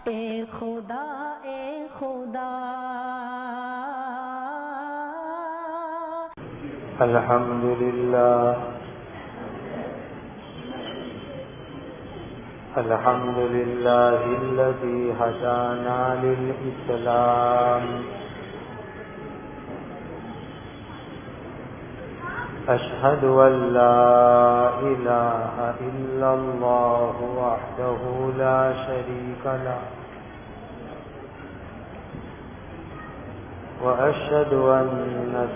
اے خدا اے خدا الحمدللہ الذي هدانا للإسلام أشهد أن لا إله إلا الله وحده لا شريك له وأشهد أن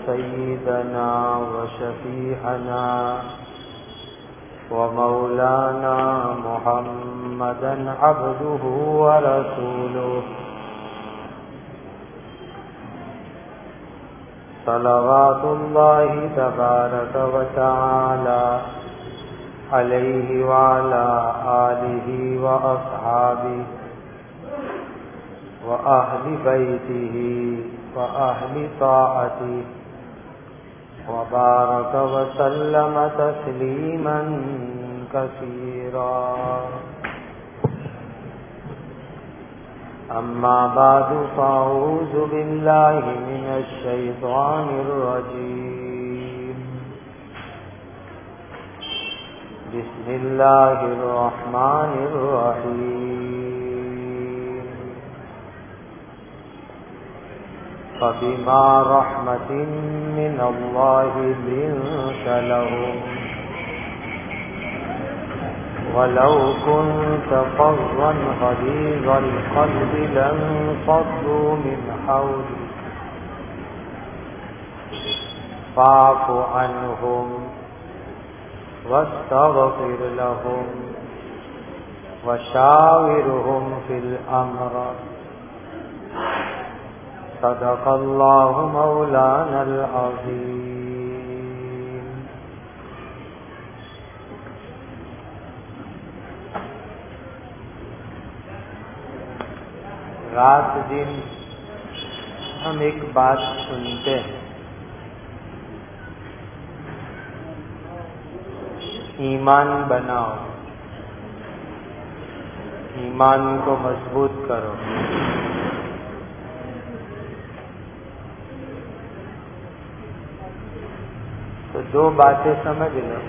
سيدنا وشفيعنا ومولانا محمدا عبده ورسوله صلوات الله تبارك وتعالى عليه وعلى آله وأصحابه وأهل بيته وأهل طاعته وبارك وسلم تسليما كثيرا أما بعد فأعوذ بالله من الشيطان الرجيم بسم الله الرحمن الرحيم فبما رحمة من الله لنت لهم ولو كنت فظا غليظ القلب لانفضوا من حولك فاعف عنهم واستغفر لهم وشاورهم في الأمر صدق الله مولانا العظيم. رات دن ہم ایک بات سنتے ہیں، ایمان بناؤ، ایمان کو مضبوط کرو. تو دو باتیں سمجھ لو،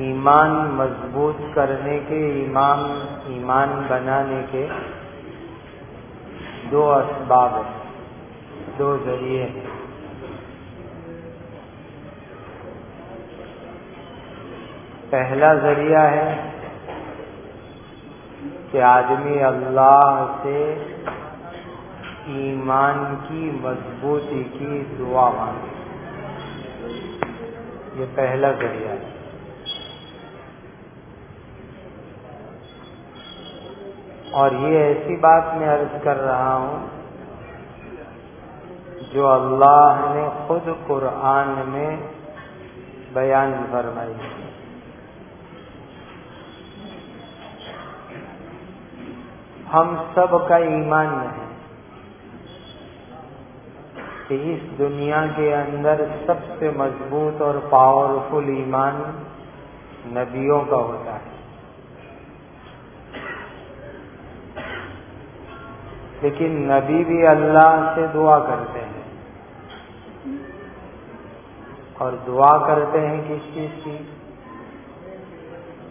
ایمان مضبوط کرنے کے، ایمان بنانے کے دو اسباب ہیں، دو ذریعے ہیں. پہلا ذریعہ ہے کہ آدمی اللہ سے ایمان کی مضبوطی کی دعا مانگے، یہ پہلا ذریعہ ہے. اور یہ ایسی بات میں عرض کر رہا ہوں جو اللہ نے خود قرآن میں بیان فرمائی. ہم سب کا ایمان ہے کہ اس دنیا کے اندر سب سے مضبوط اور پاورفل ایمان نبیوں کا ہوتا ہے. لیکن نبی بھی اللہ سے دعا کرتے ہیں، اور دعا کرتے ہیں کس چیز کی؟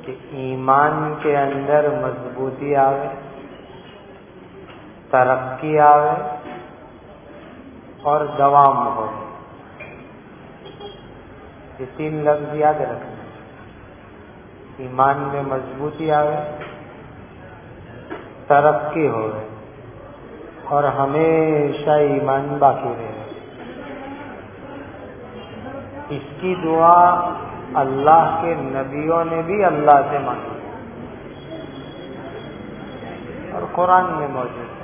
کہ ایمان کے اندر مضبوطی آوے، ترقی آوے اور دوام ہو. یہ تین لفظ یاد رکھنا، ایمان میں مضبوطی آوے، ترقی ہوئے اور ہمیشہ ایمان باقی رہے. اس کی دعا اللہ کے نبیوں نے بھی اللہ سے مانگی اور قرآن میں موجود ہے.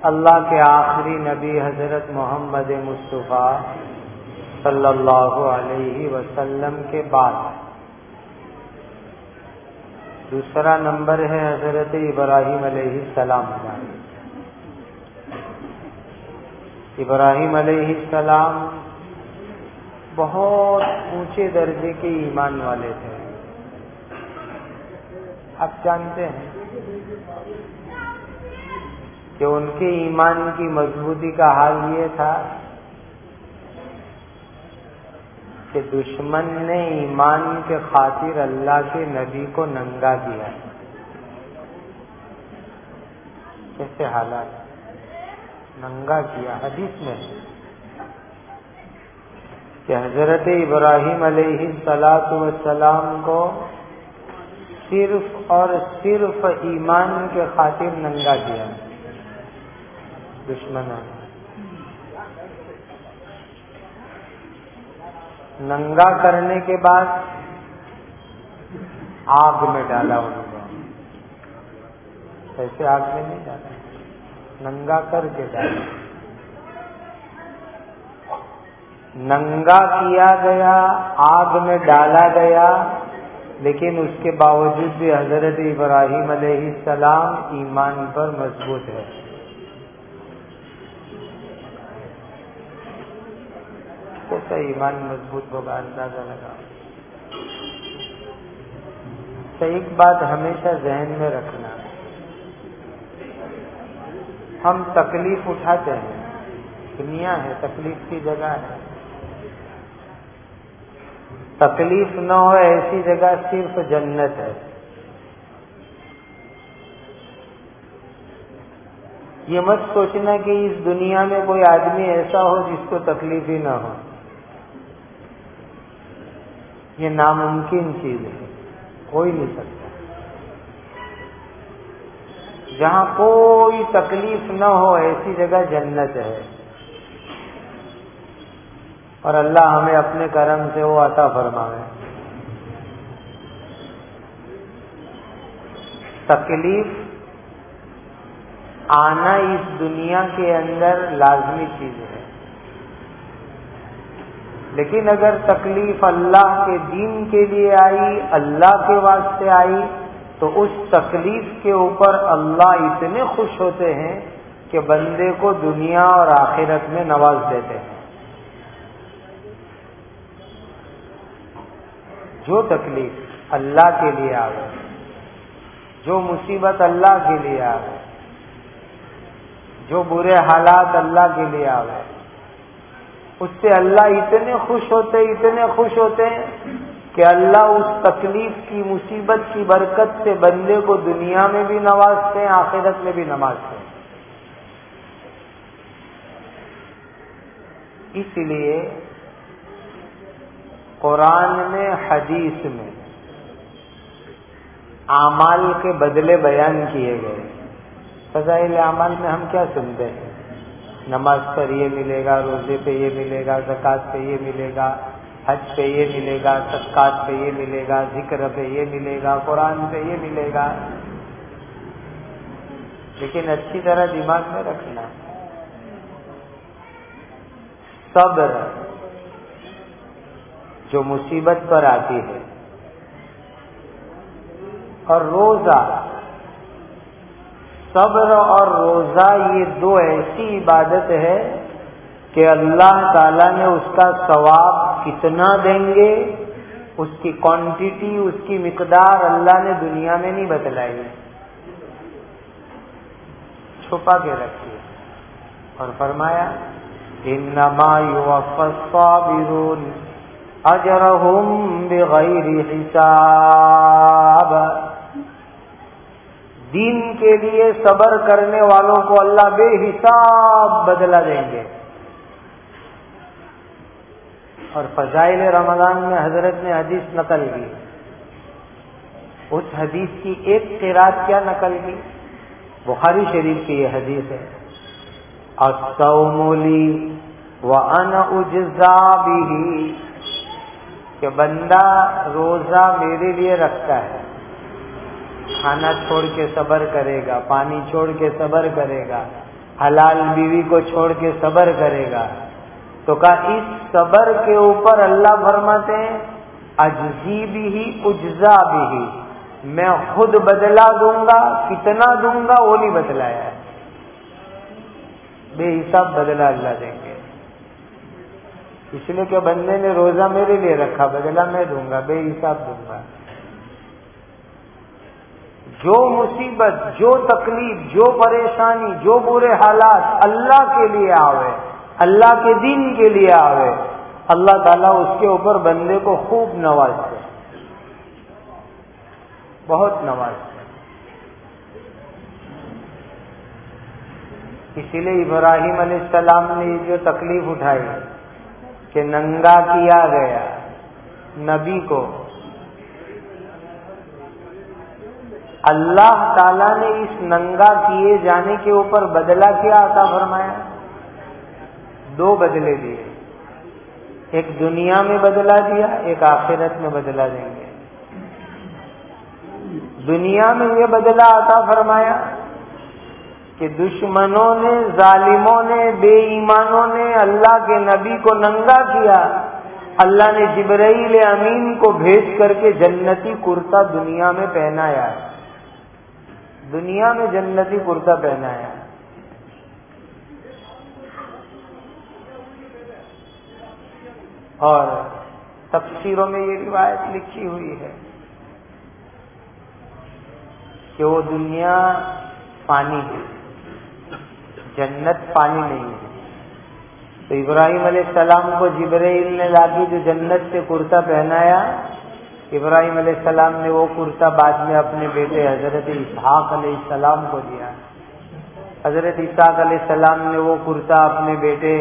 اللہ کے آخری نبی حضرت محمد مصطفیٰ صلی اللہ علیہ وسلم کے بعد دوسرا نمبر ہے حضرت ابراہیم علیہ السلام. ابراہیم علیہ السلام بہت اونچے درجے کے ایمان والے تھے. آپ جانتے ہیں کہ ان کے ایمان کی مضبوطی کا حال یہ تھا کہ دشمن نے ایمان کے خاطر اللہ کے نبی کو ننگا کیا. کیسے حالات؟ ننگا کیا. حدیث میں کہ حضرت ابراہیم علیہ السلام کو صرف اور صرف ایمان کے خاطر ننگا کیا دشمنوں نے. ننگا کرنے کے بعد آگ میں ڈالا ان کو. ایسے آگ میں نہیں ڈالا, ننگا کر کے ڈالا. ننگا کیا گیا, آگ میں ڈالا گیا, لیکن اس کے باوجود بھی حضرت ابراہیم علیہ السلام ایمان پر مضبوط ہے. کیسا ایمان مضبوط ہوگا اندازہ لگا. تو ایک بات ہمیشہ ذہن میں رکھنا, ہم تکلیف اٹھاتے ہیں, دنیا ہے, تکلیف کی جگہ ہے. تکلیف نہ ہو ایسی جگہ صرف جنت ہے. یہ مت سوچنا کہ اس دنیا میں کوئی آدمی ایسا ہو جس کو تکلیف ہی نہ ہو. یہ ناممکن چیز ہے, کوئی نہیں سکتا. جہاں کوئی تکلیف نہ ہو ایسی جگہ جنت ہے. اور اللہ ہمیں اپنے کرم سے وہ عطا فرمائے. تکلیف آنا اس دنیا کے اندر لازمی چیز ہے, لیکن اگر تکلیف اللہ کے دین کے لیے آئی, اللہ کے واسطے آئی, تو اس تکلیف کے اوپر اللہ اتنے خوش ہوتے ہیں کہ بندے کو دنیا اور آخرت میں نواز دیتے ہیں. جو تکلیف اللہ کے لیے آئے, جو مصیبت اللہ کے لیے آئے, جو برے حالات اللہ کے لیے آئے, اس سے اللہ اتنے خوش ہوتے ہیں کہ اللہ اس تکلیف کی, مصیبت کی برکت سے بندے کو دنیا میں بھی نوازتے ہیں, آخرت میں بھی نوازتے ہیں. اس لیے قرآن میں, حدیث میں اعمال کے بدلے بیان کیے گئے. فضائل اعمال میں ہم کیا سنتے ہیں؟ نماز پر یہ ملے گا, روزے پہ یہ ملے گا, زکوٰۃ پہ یہ ملے گا, حج پہ یہ ملے گا, صدقات پہ یہ ملے گا, ذکر پہ یہ ملے گا, قرآن پہ یہ ملے گا. لیکن اچھی طرح دماغ میں رکھنا, صبر جو مصیبت پر آتی ہے, اور روزہ, صبر اور روزہ یہ دو ایسی عبادت ہے کہ اللہ تعالیٰ نے اس کا ثواب کتنا دیں گے, اس کی کوانٹٹی, اس کی مقدار اللہ نے دنیا میں نہیں بتلائی, چھپا کے رکھی ہے. اور فرمایا انما یوفی الصابرون اجرہم بغیر حساب. دین کے لیے صبر کرنے والوں کو اللہ بے حساب بدلہ دیں گے. اور فضائل رمضان میں حضرت نے حدیث نقل کی. اس حدیث کی ایک قرات کیا نقل کی؟ بخاری شریف کی یہ حدیث ہے, الصوم لی وانا اجزا بہ, کہ بندہ روزہ میرے لیے رکھتا ہے, کھانا چھوڑ کے صبر کرے گا, پانی چھوڑ کے صبر کرے گا, حلال بیوی کو چھوڑ کے صبر کرے گا. تو کہا اس صبر کے اوپر اللہ فرماتے ہیں اجزی بھی اجزا بھی, میں خود بدلا دوں گا, کتنا دوں گا وہ نہیں بتلایا ہے, بے حساب بدلا اللہ دیں گے. اس لیے کہ بندے نے روزہ میرے لیے رکھا، بدلہ میں دوں گا، بے حساب دوں گا۔ جو مصیبت، جو تکلیف، جو پریشانی، جو برے حالات اللہ کے لیے آوے، اللہ کے دین کے لیے آوے، اللہ تعالیٰ اس کے اوپر بندے کو خوب نوازتے، بہت نوازتے۔ اسی لیے ابراہیم علیہ السلام نے یہ جو تکلیف اٹھائی کہ ننگا کیا گیا نبی کو، اللہ تعالیٰ نے اس ننگا کیے جانے کے اوپر بدلہ کیا عطا فرمایا؟ 2 بدلے دیے، ایک دنیا میں بدلہ دیا، ایک آخرت میں بدلہ دیں گے۔ دنیا میں یہ بدلہ عطا فرمایا کہ دشمنوں نے، ظالموں نے، بے ایمانوں نے اللہ کے نبی کو ننگا کیا، اللہ نے جبرائیل امین کو بھیج کر کے جنتی کرتا دنیا میں پہنایا، دنیا میں جنتی کرتا پہنایا۔ اور تفسیروں میں یہ روایت لکھی ہوئی ہے کہ وہ دنیا پانی ہے، جنت پانی نہیں ہے۔ تو ابراہیم علیہ السلام کو جبرائیل نے لا کے جو جنت سے کرتا پہنایا، ابراہیم علیہ السلام نے وہ کرتا بعد میں اپنے بیٹے حضرت اسحاق علیہ السلام کو دیا، حضرت اسحاق علیہ السلام نے وہ کرتا اپنے بیٹے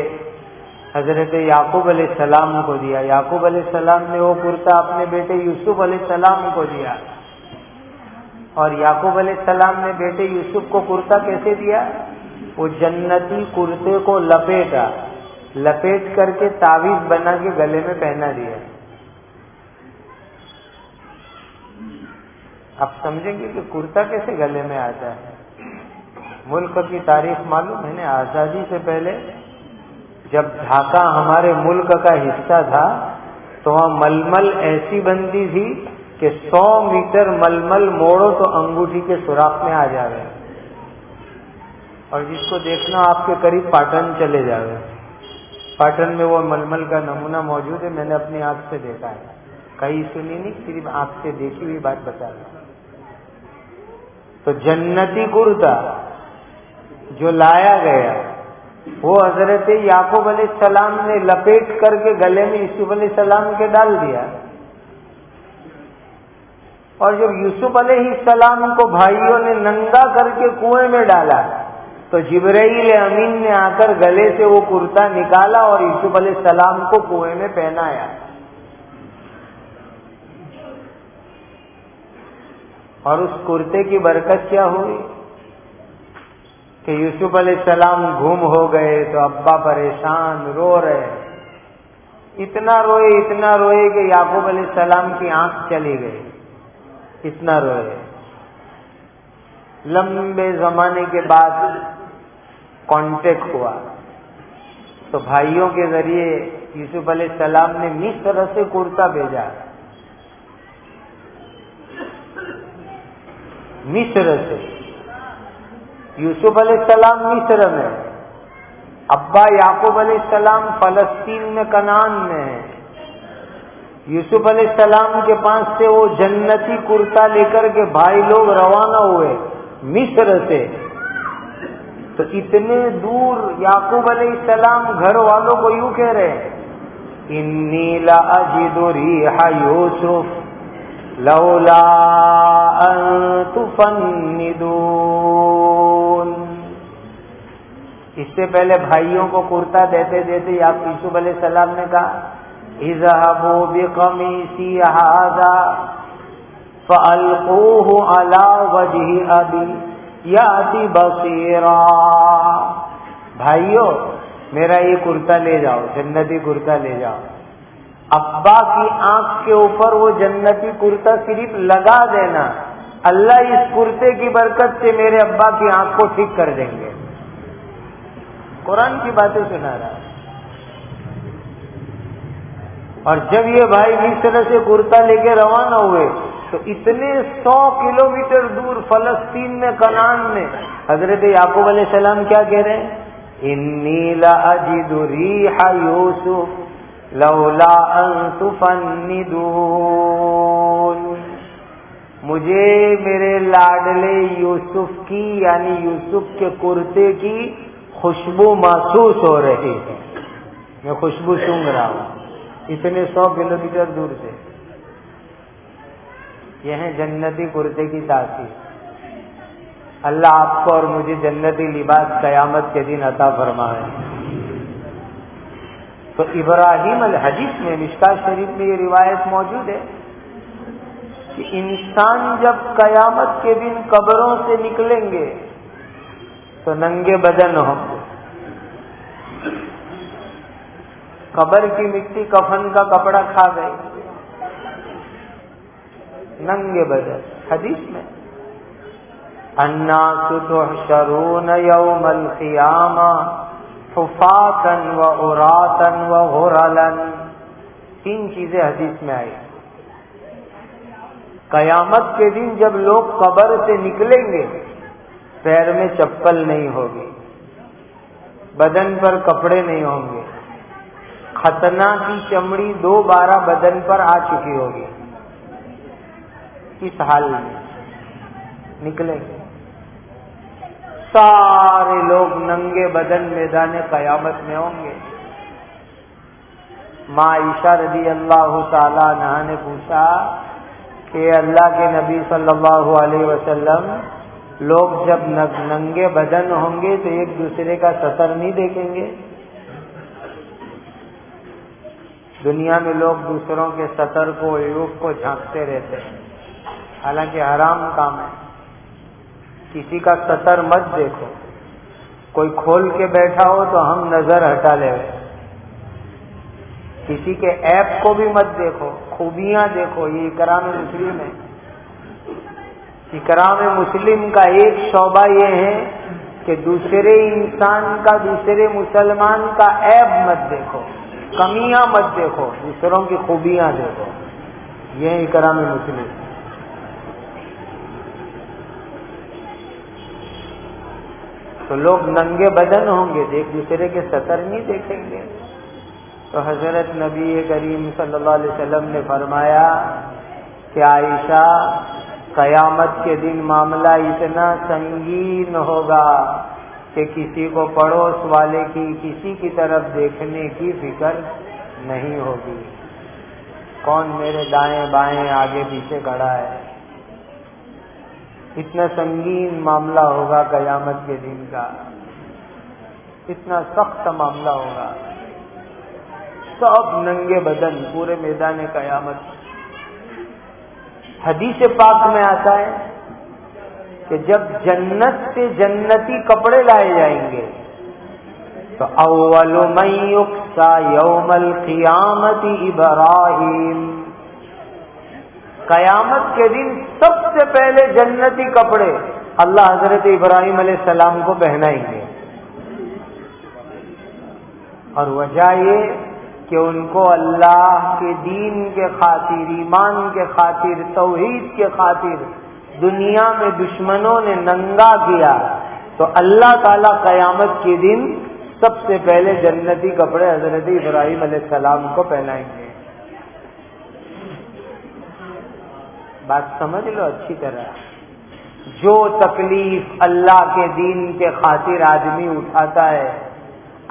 حضرت یعقوب علیہ السلام کو دیا، یعقوب علیہ السلام نے وہ کرتا اپنے بیٹے یوسف علیہ السلام کو دیا، اور یعقوب علیہ السلام نے بیٹے یوسف کو کرتا کیسے دیا؟ وہ جنتی کرتے کو لپیٹ کر کے تعویذ بنا کے گلے میں پہنا دیا۔ آپ سمجھیں گے کہ کرتا کیسے گلے میں آتا ہے۔ ملک کی تاریخ معلوم ہے نا، آزادی سے پہلے جب ڈھاکہ ہمارے ملک کا حصہ تھا تو وہاں ململ ایسی بنتی تھی کہ 100 میٹر ململ موڑو تو انگوٹھی کے سوراخ میں آ جاوے، اور جس کو دیکھنا آپ کے قریب پاٹن چلے جاوے۔ پاٹن میں وہ ململ کا نمونہ موجود ہے، میں نے اپنی آنکھ سے دیکھا ہے، کہیں سنی نہیں، صرف آنکھ سے دیکھی ہوئی بات بتا رہا ہوں۔ تو جنتی کرتا جو لایا گیا وہ حضرت یعقوب علیہ السلام نے لپیٹ کر کے گلے میں یوسف علیہ السلام کے ڈال دیا، اور جب یوسف علیہ السلام کو بھائیوں نے ننگا کر کے کنویں میں ڈالا تو جبرائیل امین نے آ کر گلے سے وہ کرتا نکالا اور یوسف علیہ السلام کو کنویں میں پہنایا۔ اور اس کرتے کی برکت کیا ہوئی کہ یوسف علیہ السلام گم ہو گئے تو ابا پریشان رو رہے، اتنا روئے کہ یعقوب علیہ السلام کی آنکھ چلی گئی، اتنا روئے۔ لمبے زمانے کے بعد کانٹیکٹ ہوا تو بھائیوں کے ذریعے یوسف علیہ السلام نے مصر سے کرتا بھیجا، مصر سے۔ یوسف علیہ السلام مصر میں، ابا یعقوب علیہ السلام فلسطین میں کنعان میں ہے۔ یوسف علیہ السلام کے پاس سے وہ جنتی کرتا لے کر کے بھائی لوگ روانہ ہوئے مصر سے۔ تو اتنے دور یعقوب علیہ السلام گھر والوں کو یوں کہہ رہے ہیں، انی لاجد ریح یوسف لولا ان تفندون۔ اس سے پہلے بھائیوں کو کرتا دیتے دیتے یوسف علیہ السلام نے کہا، اذهبوا بقمیصی ھذا فالقوه علی وجه ابی یاتی بصیرا۔ بھائیو میرا یہ کرتا لے جاؤ، جنتی کرتا لے جاؤ، ابا کی آنکھ کے اوپر وہ جنتی کرتا صرف لگا دینا، اللہ اس کرتے کی برکت سے میرے ابا کی آنکھ کو ٹھیک کر دیں گے۔ قرآن کی باتیں سنا رہا ہے۔ اور جب یہ بھائی مصر سے کرتا لے کے روانہ ہوئے تو اتنے 100 کلومیٹر دور فلسطین میں کنعان میں حضرت یعقوب علیہ السلام کیا کہہ رہے ہیں، انی لاجد ریح یوسف لولا ان تفندون، مجھے میرے لاڈلے یوسف کی یعنی یوسف کے کرتے کی خوشبو محسوس ہو رہی ہے، میں خوشبو سونگھ رہا ہوں اتنے 100 کلومیٹر دور سے۔ یہ ہے جنتی کرتے کی تاثیر۔ اللہ آپ کو اور مجھے جنتی لباس قیامت کے دن عطا فرمائے۔ تو ابراہیم الحدیث میں مشکاۃ شریف میں یہ روایت موجود ہے کہ انسان جب قیامت کے دن قبروں سے نکلیں گے تو ننگے بدن ہوں گے، قبر کی مٹی کفن کا کپڑا کھا گئی، ننگے بدن۔ حدیث میں الناس تحشرون یوم القیامہ حفاة وعراة وغرلا، 3 چیزیں حدیث میں آئی۔ قیامت کے دن جب لوگ قبر سے نکلیں گے پیر میں چپل نہیں ہوگی، بدن پر کپڑے نہیں ہوں گے، ختنہ کی چمڑی 2 بارہ بدن پر آ چکی ہوگی، اس حال میں نکلیں گے سارے لوگ ننگے بدن میدان قیامت میں ہوں گے۔ ماں عائشہ رضی اللہ تعالی عنہا نے پوچھا کہ اللہ کے نبی صلی اللہ علیہ وسلم، لوگ جب ننگے بدن ہوں گے تو ایک دوسرے کا سطر نہیں دیکھیں گے؟ دنیا میں لوگ دوسروں کے سطر کو عیوب کو جھانکتے رہتے ہیں، حالانکہ حرام کام ہے۔ کسی کا سطر مت دیکھو، کوئی کھول کے بیٹھا ہو تو ہم نظر ہٹا لے، کسی کے عیب کو بھی مت دیکھو، خوبیاں دیکھو۔ یہ اکرام مسلم ہے۔ اکرام مسلم کا ایک شعبہ یہ ہے کہ دوسرے انسان کا، دوسرے مسلمان کا عیب مت دیکھو، کمیاں مت دیکھو، دوسروں کی خوبیاں دیکھو۔ یہ اکرام مسلم۔ تو لوگ ننگے بدن ہوں گے تو ایک دوسرے کے سطر نہیں دیکھیں گے۔ تو حضرت نبی کریم صلی اللہ علیہ وسلم نے فرمایا کہ عائشہ، قیامت کے دن معاملہ اتنا سنگین ہوگا کہ کسی کو پڑوس والے کی کسی کی طرف دیکھنے کی فکر نہیں ہوگی، کون میرے دائیں بائیں آگے پیچھے کھڑا ہے۔ اتنا سنگین معاملہ ہوگا قیامت کے دن کا، اتنا سخت معاملہ ہوگا، سب ننگے بدن پورے میدان قیامت۔ حدیث پاک میں آتا ہے کہ جب جنت سے جنتی کپڑے لائے جائیں گے تو اول من یکسا یوم القیامت ابراہیم، قیامت کے دن سب سے پہلے جنتی کپڑے اللہ حضرت ابراہیم علیہ السلام کو پہنائیں گے، اور وجہ یہ کہ ان کو اللہ کے دین کے خاطر، ایمان کے خاطر، توحید کے خاطر دنیا میں دشمنوں نے ننگا کیا، تو اللہ تعالی قیامت کے دن سب سے پہلے جنتی کپڑے حضرت ابراہیم علیہ السلام کو پہنائیں گے۔ بات سمجھ لو اچھی طرح، جو تکلیف اللہ کے دین کے خاطر آدمی اٹھاتا ہے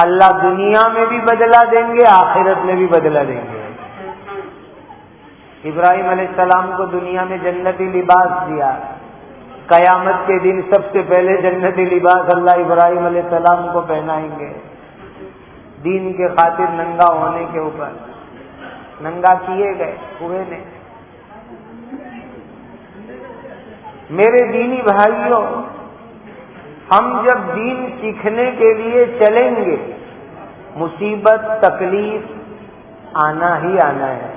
اللہ دنیا میں بھی بدلہ دیں گے، آخرت میں بھی بدلہ دیں گے۔ ابراہیم علیہ السلام کو دنیا میں جنتی لباس دیا، قیامت کے دن سب سے پہلے جنتی لباس اللہ ابراہیم علیہ السلام کو پہنائیں گے، دین کے خاطر ننگا ہونے کے اوپر ننگا کیے گئے ہوئے نے۔ میرے دینی بھائیوں، ہم جب دین سیکھنے کے لیے چلیں گے مصیبت تکلیف آنا ہی آنا ہے،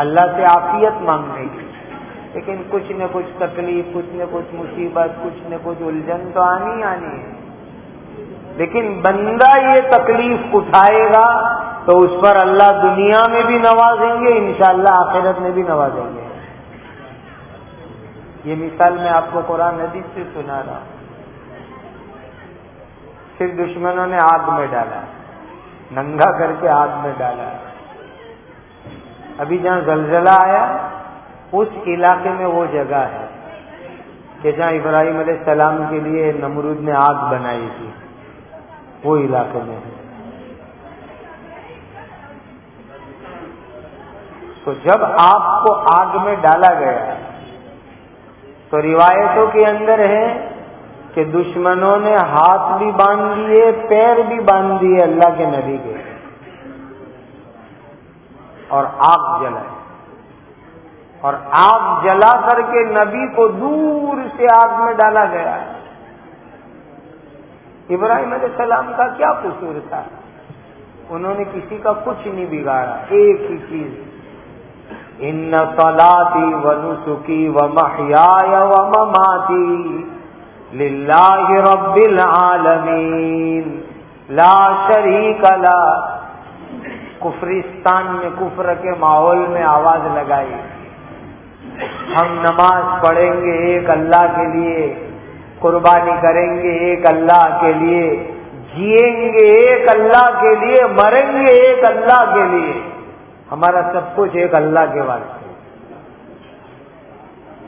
اللہ سے عافیت مانگنے کی، لیکن کچھ نہ کچھ تکلیف، کچھ نہ کچھ مصیبت، کچھ نہ کچھ الجھن تو آنی آنی ہے۔ لیکن بندہ یہ تکلیف اٹھائے گا تو اس پر اللہ دنیا میں بھی نوازیں گے، انشاءاللہ آخرت میں بھی نوازیں گے۔ یہ مثال میں آپ کو قرآن حدیث سے سنا رہا ہوں۔ پھر دشمنوں نے آگ میں ڈالا، ننگا کر کے آگ میں ڈالا. ابھی جہاں زلزلہ آیا اس علاقے میں وہ جگہ ہے کہ جہاں ابراہیم علیہ السلام کے لیے نمرود نے آگ بنائی تھی، وہ علاقے میں ہے. تو جب آپ کو آگ میں ڈالا گیا تو روایتوں کے اندر ہے کہ دشمنوں نے ہاتھ بھی باندھ دیے، پیر بھی باندھ دیے اللہ کے نبی کے، اور آگ جلائی، اور آگ جلا کر کے نبی کو دور سے آگ میں ڈالا گیا. ابراہیم علیہ السلام کا کیا قصور تھا؟ انہوں نے کسی کا کچھ نہیں بگاڑا. ایک ہی چیز، ان صلاتی ونسکی ومحیای ومماتی للہ رب العالمین لا شریک لہ. کفرستان میں کفر کے ماحول میں آواز لگائی، ہم نماز پڑھیں گے ایک اللہ کے لیے، قربانی کریں گے ایک اللہ کے لیے، جیئیں گے ایک اللہ کے لیے، مریں گے ایک اللہ کے لیے، ہمارا سب کچھ ایک اللہ کے واسطے.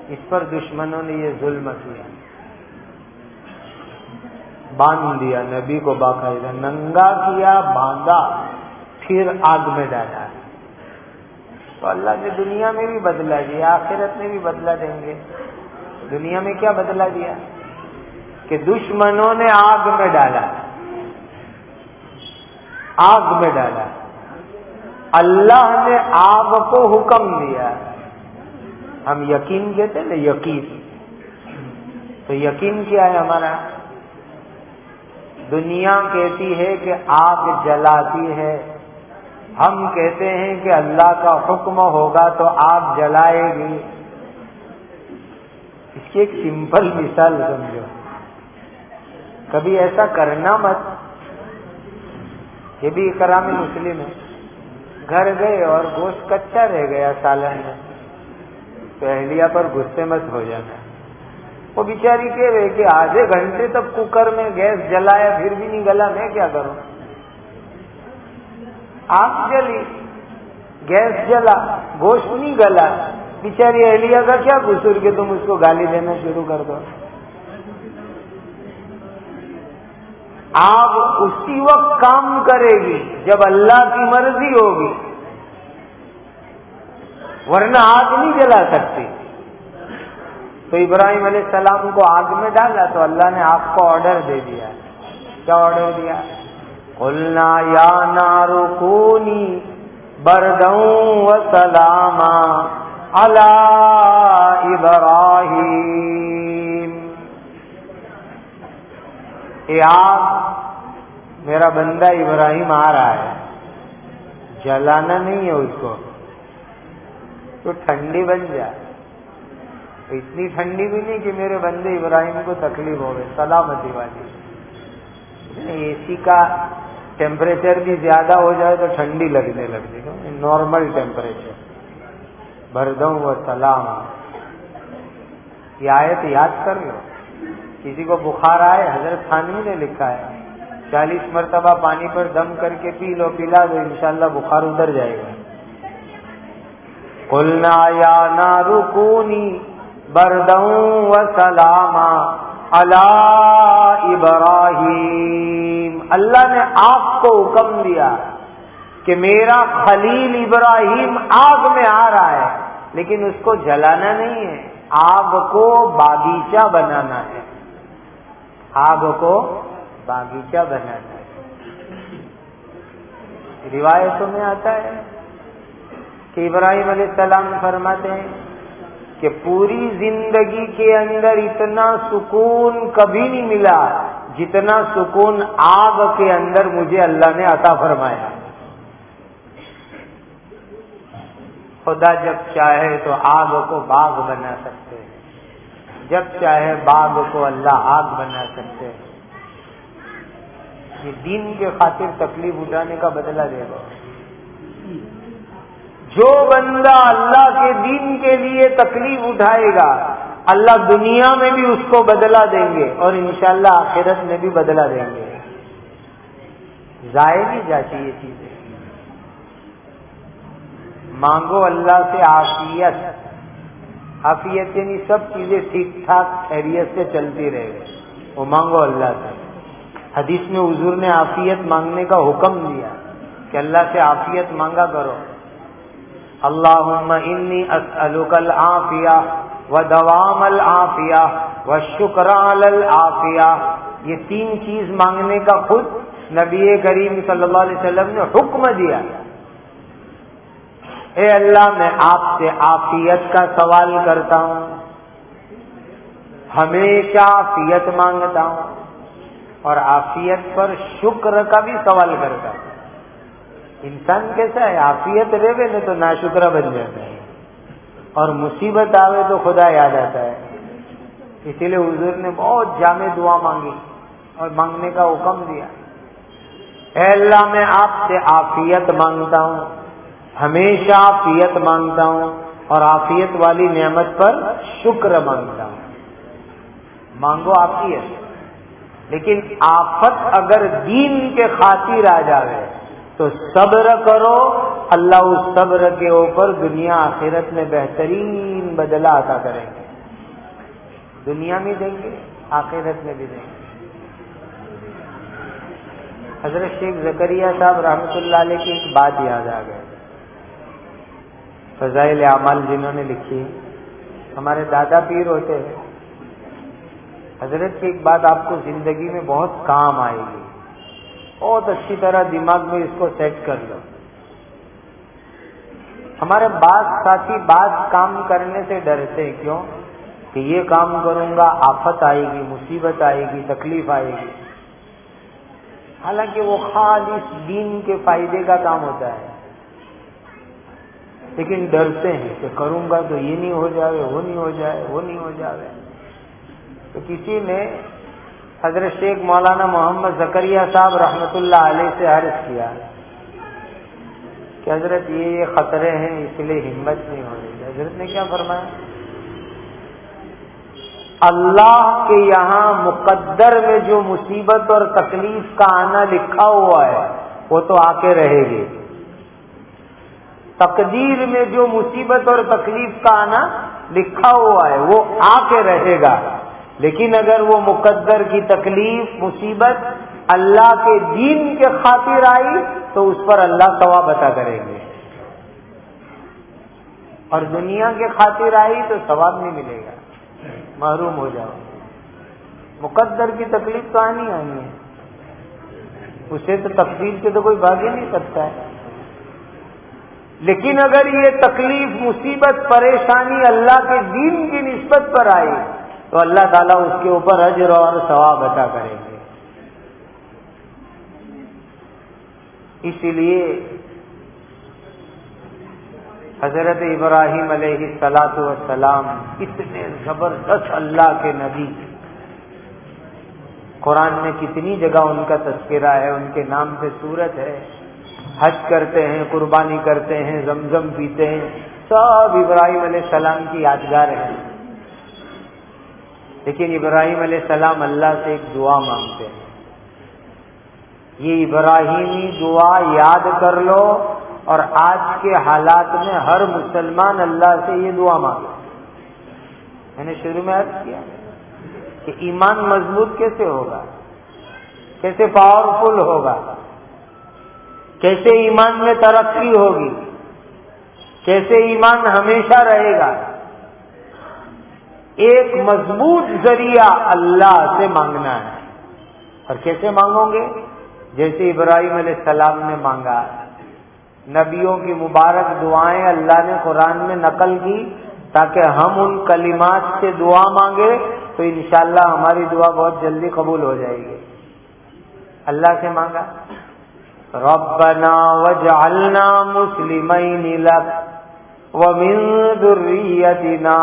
اس پر دشمنوں نے یہ ظلم کیا، باندھ دیا نبی کو، باقاعدہ ننگا کیا، باندھا، پھر آگ میں ڈالا. تو اللہ نے دنیا میں بھی بدلہ دیا، آخرت میں بھی بدلہ دیں گے. دنیا میں کیا بدلہ دیا کہ دشمنوں نے آگ میں ڈالا، آگ میں ڈالا. اللہ نے آگ کو حکم دیا. ہم یقین کہتے ہیں نا، یقین. تو یقین کیا ہے ہمارا؟ دنیا کہتی ہے کہ آگ جلاتی ہے، ہم کہتے ہیں کہ اللہ کا حکم ہوگا تو آگ جلائے گی. اس کی ایک سمپل مثال سمجھو، کبھی ایسا کرنا مت. یہ بھی اکرام مسلم ہے. گھر گئے اور گوشت کچا رہ گیا سالن میں، تو اہلیہ پر غصے مت ہو جانا. وہ بیچاری کہہ رہے کہ آدھے گھنٹے تک کوکر میں گیس جلایا پھر بھی نہیں گلا، میں کیا کروں؟ آگ جلی، گیس جلا، گوشت نہیں گلا. بیچاری اہلیہ کا کیا قصور کہ تم اس کو گالی دینا شروع کر دو؟ آگ اسی وقت کام کرے گی جب اللہ کی مرضی ہوگی، ورنہ آگ نہیں جلا سکتی. تو ابراہیم علیہ السلام کو آگ میں ڈالا تو اللہ نے آگ کو آرڈر دے دیا. کیا آرڈر دیا؟ قلنا یا نار کونی بردا وسلاما علی ابراہیم. اے آگ، میرا بندہ ابراہیم آ رہا ہے، جلانا نہیں ہے اس کو، تو ٹھنڈی بن جائے. اتنی ٹھنڈی بھی نہیں کہ میرے بندے ابراہیم کو تکلیف ہوگی، سلامتی والی. اے سی کا ٹیمپریچر بھی زیادہ ہو جائے تو ٹھنڈی لگنے لگتی ہے، نارمل ٹیمپریچر. بردوں و سلام، یہ آیت یاد کر لو. کسی کو بخار آئے، حضرت تھانوی نے لکھا ہے 40 مرتبہ پانی پر دم کر کے پی لو، پلا دو، انشاءاللہ بخار اتر جائے گا. قلنا یا نار کونی بردا وسلاما علی ابراہیم. اللہ نے آگ کو حکم دیا کہ میرا خلیل ابراہیم آگ میں آ رہا ہے، لیکن اس کو جلانا نہیں ہے، آگ کو باغیچہ بنانا ہے. آگ کو باغیچہ بنانا ہے. روایتوں میں آتا ہے کہ ابراہیم علیہ السلام فرماتے ہیں کہ پوری زندگی کے اندر اتنا سکون کبھی نہیں ملا جتنا سکون آگ کے اندر مجھے اللہ نے عطا فرمایا. خدا جب چاہے تو آگ کو باغ بنا سکتے ہیں، جب چاہے باغ کو اللہ آگ بنا سکتے ہیں. یہ دین کے خاطر تکلیف اٹھانے کا بدلہ دے گا. جو بندہ اللہ کے دین کے لیے تکلیف اٹھائے گا، اللہ دنیا میں بھی اس کو بدلہ دیں گے اور انشاءاللہ آخرت میں بھی بدلہ دیں گے. ضائع نہیں جاتی یہ چیزیں. مانگو اللہ سے عافیت. عافیت یعنی سب چیزیں ٹھیک ٹھاک خیریت سے چلتی رہے, وہ مانگو اللہ سے. حدیث میں حضور نے عافیت مانگنے کا حکم دیا کہ اللہ سے عافیت مانگا کرو. اللہم انی اسألک العافیہ ودوام العافیہ والشکر علی العافیہ. یہ تین چیز مانگنے کا خود نبی کریم صلی اللہ علیہ وسلم نے حکم دیا. اے اللہ میں آپ سے عافیت کا سوال کرتا ہوں, ہمیشہ عافیت مانگتا ہوں, اور عافیت پر شکر کا بھی سوال کرتا ہوں. انسان کیسا ہے, عافیت رہے نا تو ناشکرہ بن جاتا ہے, اور مصیبت آوے تو خدا یاد آتا ہے. اسی لیے حضور نے بہت جامع دعا مانگی اور مانگنے کا حکم دیا. اے اللہ میں آپ سے عافیت مانگتا ہوں, ہمیشہ عافیت مانگتا ہوں, اور عافیت والی نعمت پر شکر مانگتا ہوں. مانگو عافیت, لیکن آفت اگر دین کے خاطر آ جاوے تو صبر کرو, اللہ اس صبر کے اوپر دنیا آخرت میں بہترین بدلہ عطا کریں گے. دنیا میں دیں گے, آخرت میں بھی دیں گے. حضرت شیخ زکریا صاحب رحمۃ اللہ علیہ کی ایک بات یاد آ گئی. فضائل اعمال جنہوں نے لکھی, ہمارے دادا پیر ہوتے ہیں. حضرت کی ایک بات آپ کو زندگی میں بہت کام آئے گی, بہت اچھی طرح دماغ میں اس کو سیٹ کر لو. ہمارے بعض ساتھی بعض کام کرنے سے ڈرتے ہیں. کیوں؟ کہ یہ کام کروں گا آفت آئے گی, مصیبت آئے گی, تکلیف آئے گی. حالانکہ وہ خالص دین کے فائدے کا کام ہوتا ہے, لیکن ڈرتے ہیں کہ کروں گا تو یہ نہیں ہو جائے, وہ نہیں ہو جائے, وہ نہیں ہو جائے. تو کسی نے حضرت شیخ مولانا محمد زکریا صاحب رحمۃ اللہ علیہ سے عرض کیا کہ حضرت یہ خطرے ہیں, اس لیے ہمت نہیں ہو رہی. حضرت نے کیا فرمایا؟ اللہ کے یہاں مقدر میں جو مصیبت اور تکلیف کا آنا لکھا ہوا ہے وہ تو آ کے رہے گی. تقدیر میں جو مصیبت اور تکلیف کا آنا لکھا ہوا ہے وہ آ کے رہے گا, لیکن اگر وہ مقدر کی تکلیف مصیبت اللہ کے دین کے خاطر آئی تو اس پر اللہ ثواب عطا کریں گے, اور دنیا کے خاطر آئی تو ثواب نہیں ملے گا, محروم ہو جاؤ. مقدر کی تکلیف تو آنی ہے, اسے تو تقدیر سے تو کوئی بھاگ ہی نہیں سکتا ہے. لیکن اگر یہ تکلیف مصیبت پریشانی اللہ کے دین کی نسبت پر آئی تو اللہ تعالیٰ اس کے اوپر اجر اور ثواب عطا کریں گے. اسی لیے حضرت ابراہیم علیہ السلام اتنے زبردست اللہ کے نبی, قرآن میں کتنی جگہ ان کا تذکرہ ہے, ان کے نام سے سورت ہے. حج کرتے ہیں, قربانی کرتے ہیں, زمزم پیتے ہیں, سب ابراہیم علیہ السلام کی یادگار ہے. لیکن ابراہیم علیہ السلام اللہ سے ایک دعا مانگتے ہیں. یہ ابراہیمی دعا یاد کر لو, اور آج کے حالات میں ہر مسلمان اللہ سے یہ دعا مانگے. میں نے شروع میں عرض کیا کہ ایمان مضبوط کیسے ہوگا, کیسے پاورفل ہوگا, کیسے ایمان میں ترقی ہوگی, کیسے ایمان ہمیشہ رہے گا. ایک مضبوط ذریعہ اللہ سے مانگنا ہے. اور کیسے مانگو گے؟ جیسے ابراہیم علیہ السلام نے مانگا. نبیوں کی مبارک دعائیں اللہ نے قرآن میں نقل کی تاکہ ہم ان کلمات سے دعا مانگے تو انشاءاللہ ہماری دعا بہت جلدی قبول ہو جائے گی. اللہ سے مانگا, ربنا واجعلنا مسلمین لک ومن ذریتنا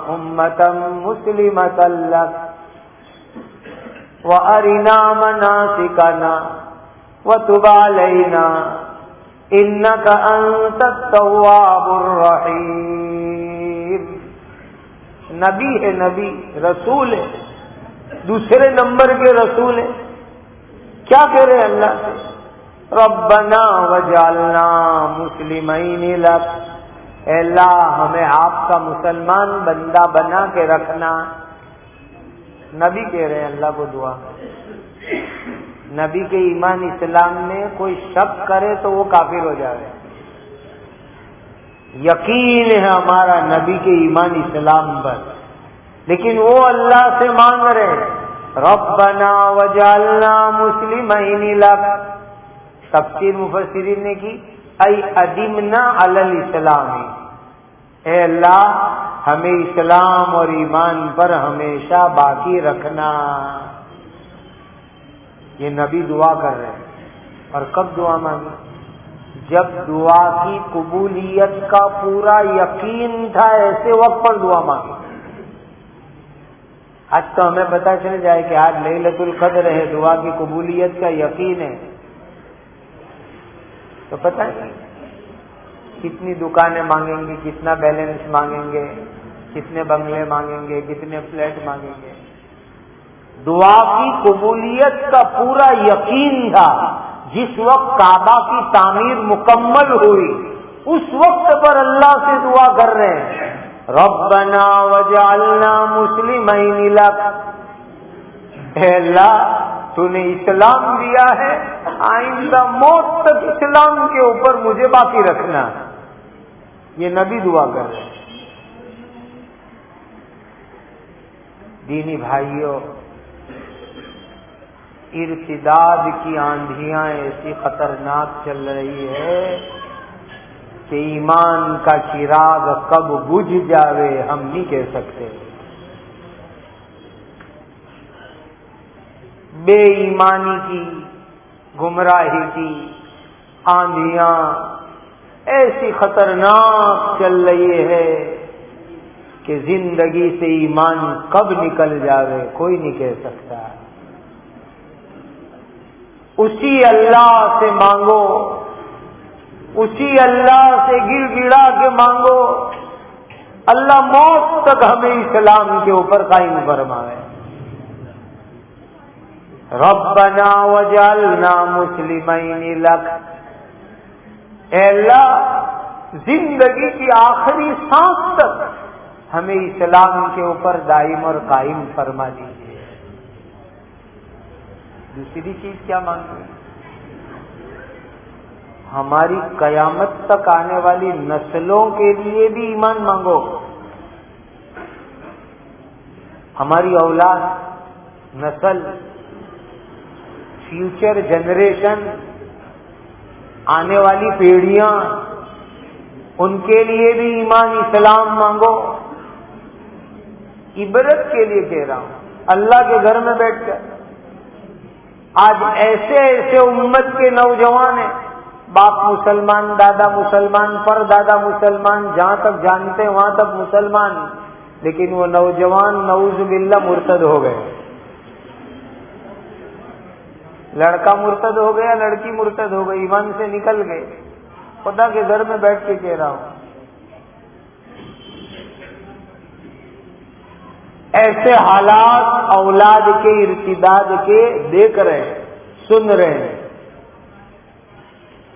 امة مسلمة لک وارنا مناسکنا وتب علینا انک انت التواب الرحیم. نبی ہے, نبی رسول ہے, دوسرے نمبر کے رسول ہے. کیا کہہ رہے اللہ سے؟ ربنا وجعلنا مسلمین لک، اے اللہ ہمیں آپ کا مسلمان بندہ بنا کے رکھنا. نبی کہہ رہے ہیں اللہ کو دعا. نبی کے ایمان اسلام میں کوئی شک کرے تو وہ کافر ہو جائے. یقین ہے ہمارا نبی کے ایمان اسلام پر، لیکن وہ اللہ سے مانگ رہے ربنا وجعلنا مسلمین لک. تفسیر مفسرین نے کی ای ادمنا علی الاسلام، اے اللہ ہمیں اسلام اور ایمان پر ہمیشہ باقی رکھنا. یہ نبی دعا کر رہے ہیں. اور کب دعا مانگی؟ جب دعا کی قبولیت کا پورا یقین تھا، ایسے وقت پر دعا مانگی. آج تو ہمیں پتہ چل جائے کہ آج لیلۃ القدر ہے، دعا کی قبولیت کا یقین ہے، تو پتہ نہیں کتنی دکانیں مانگیں گے، کتنا بیلنس مانگیں گے، کتنے بنگلے مانگیں گے، کتنے فلیٹ مانگیں گے. دعا کی قبولیت کا پورا یقین تھا. جس وقت کعبہ کی تعمیر مکمل ہوئی اس وقت پر اللہ سے دعا کر رہے ہیں ربنا وجعلنا مسلمین لک. اے اللہ تو نے اسلام دیا ہے، آئندہ موت تک اسلام کے اوپر مجھے باقی رکھنا. یہ نبی دعا کر رہے ہیں. دینی بھائیوں، ارتداد کی آندھیاں ایسی خطرناک چل رہی ہے کہ ایمان کا چراغ کب بجھ جاوے ہم نہیں کہہ سکتے. بے ایمانی کی، گمراہی کی آندھیاں ایسی خطرناک چل رہی ہے کہ زندگی سے ایمان کب نکل جاوے کوئی نہیں کہہ سکتا. اسی اللہ سے مانگو، اسی اللہ سے گر گڑا کے مانگو، اللہ موت تک ہمیں اسلام کے اوپر قائم فرمائے. ربنا وجعلنا مسلمین لک. اے اللہ زندگی کی آخری سانس تک ہمیں اسلام کے اوپر دائم اور قائم فرما دیجیے. دوسری چیز کیا مانگیں؟ ہماری قیامت تک آنے والی نسلوں کے لیے بھی ایمان مانگو. ہماری اولاد، نسل، فیوچر جنریشن، آنے والی پیڑھیاں، ان کے لیے بھی ایمان اسلام مانگو. عبرت کے لیے کہہ رہا ہوں. اللہ کے گھر میں بیٹھ کر آج ایسے ایسے امت کے نوجوان ہیں، باپ مسلمان، دادا مسلمان، پر دادا مسلمان، جہاں تک جانتے ہیں وہاں تک مسلمان، لیکن وہ نوجوان نعوذ باللہ مرتد ہو گئے. لڑکا مرتد ہو گیا، لڑکی مرتد ہو گئی، ایمان سے نکل گئے. خدا کے گھر میں بیٹھ کے کہہ رہا ہوں، ایسے حالات اولاد کے ارتداد کے دیکھ رہے ہیں، سن رہے ہیں.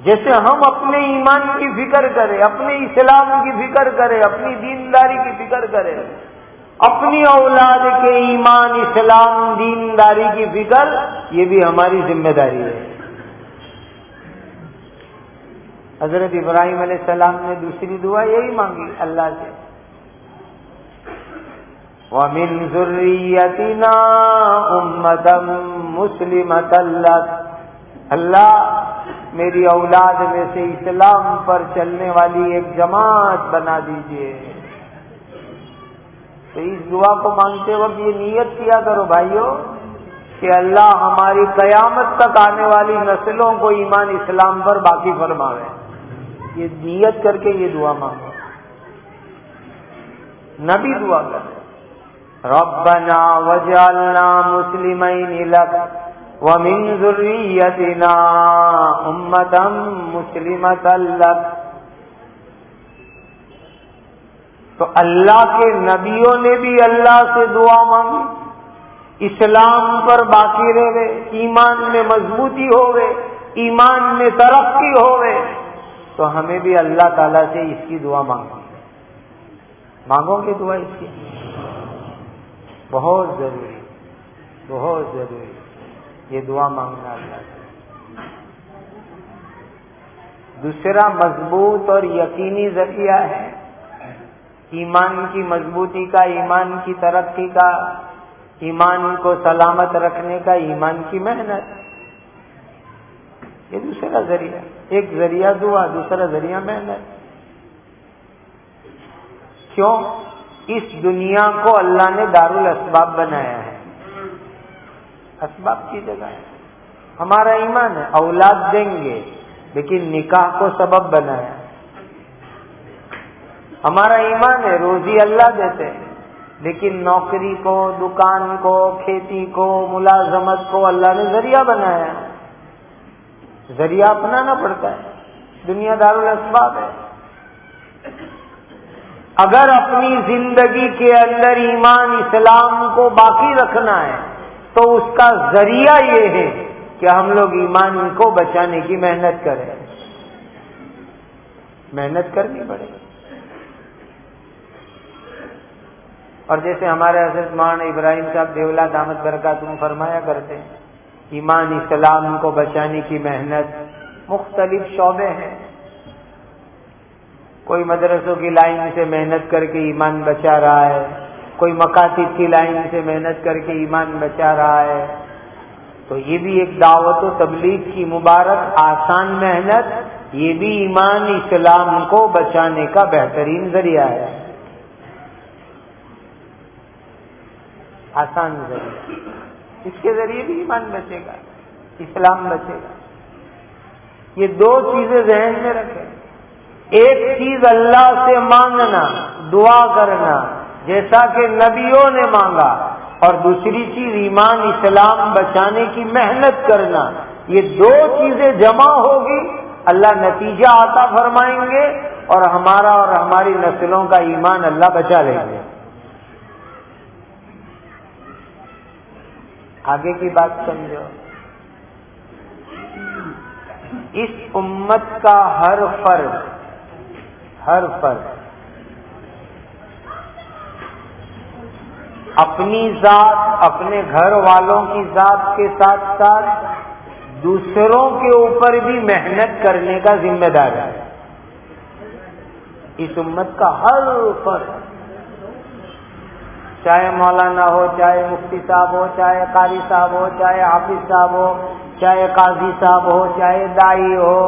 جیسے ہم اپنے ایمان کی فکر کریں، اپنے اسلام کی فکر کریں، اپنی دینداری کی فکر کریں، اپنی اولاد کے ایمان، اسلام، دینداری کی فکر یہ بھی ہماری ذمہ داری ہے. حضرت ابراہیم علیہ السلام نے دوسری دعا یہی مانگی اللہ سے، وَمِن ذُرِّيَّتِنَا أُمَّةً مُسْلِمَةً لَكَ. اللہ میری اولاد میں سے اسلام پر چلنے والی ایک جماعت بنا دیجئے. تو اس دعا کو مانگتے وقت یہ نیت کیا کرو بھائیو کہ اللہ ہماری قیامت تک آنے والی نسلوں کو ایمان اسلام پر باقی فرماوے. یہ نیت کر کے یہ دعا مانگو. نبی دعا کرے ربنا وجعلنا مسلمین لک ومن ذریتنا امة مسلمة لک. تو اللہ کے نبیوں نے بھی اللہ سے دعا مانگی، اسلام پر باقی رہے، ایمان میں مضبوطی ہو گئے، ایمان میں ترقی ہوئے، تو ہمیں بھی اللہ تعالیٰ سے اس کی دعا مانگو گے دعا اس کی؟ بہت ضروری، بہت ضروری یہ دعا مانگنا اللہ سے۔ دوسرا مضبوط اور یقینی ذریعہ ہے ایمان کی مضبوطی کا، ایمان کی ترقی کا، ایمان کو سلامت رکھنے کا، ایمان کی محنت۔ یہ دوسرا ذریعہ، ایک ذریعہ دعا، دوسرا ذریعہ محنت۔ کیوں؟ اس دنیا کو اللہ نے دارالاسباب بنایا ہے، اسباب کی جگہ ہے۔ ہمارا ایمان ہے اولاد دیں گے، لیکن نکاح کو سبب بنایا۔ ہمارا ایمان ہے روزی اللہ دیتے ہیں، لیکن نوکری کو، دکان کو، کھیتی کو، ملازمت کو اللہ نے ذریعہ بنایا۔ ذریعہ اپنانا پڑتا ہے، دنیا دارالاسباب ہے۔ اگر اپنی زندگی کے اندر ایمان اسلام کو باقی رکھنا ہے تو اس کا ذریعہ یہ ہے کہ ہم لوگ ایمان کو بچانے کی محنت کریں، محنت کرنی پڑے گی۔ اور جیسے ہمارے حضرت مولانا ابراہیم صاحب دیولا دامت برکاتہم فرمایا کرتے ہیں، ایمان اسلام کو بچانے کی محنت مختلف شعبے ہیں۔ کوئی مدرسوں کی لائن سے محنت کر کے ایمان بچا رہا ہے، کوئی مکاتب کی لائن سے محنت کر کے ایمان بچا رہا ہے۔ تو یہ بھی ایک دعوت و تبلیغ کی مبارک آسان محنت، یہ بھی ایمان اسلام کو بچانے کا بہترین ذریعہ ہے، آسان ذریعہ۔ اس کے ذریعے بھی ایمان بچے گا، اسلام بچے گا۔ یہ دو چیزیں ذہن میں رکھیں، ایک چیز اللہ سے مانگنا، دعا کرنا جیسا کہ نبیوں نے مانگا، اور دوسری چیز ایمان اسلام بچانے کی محنت کرنا۔ یہ دو چیزیں جمع ہوگی، اللہ نتیجہ عطا فرمائیں گے، اور ہمارا اور ہماری نسلوں کا ایمان اللہ بچا لیں گے۔ آگے کی بات سمجھو، اس امت کا ہر فرد اپنی ذات، اپنے گھر والوں کی ذات کے ساتھ ساتھ دوسروں کے اوپر بھی محنت کرنے کا ذمہ دار ہے۔ اس امت کا ہر فرد، چاہے مولانا ہو، چاہے مفتی صاحب ہو، چاہے قاری صاحب ہو، چاہے حافظ صاحب ہو، چاہے قاضی صاحب ہو، چاہے دائی ہو،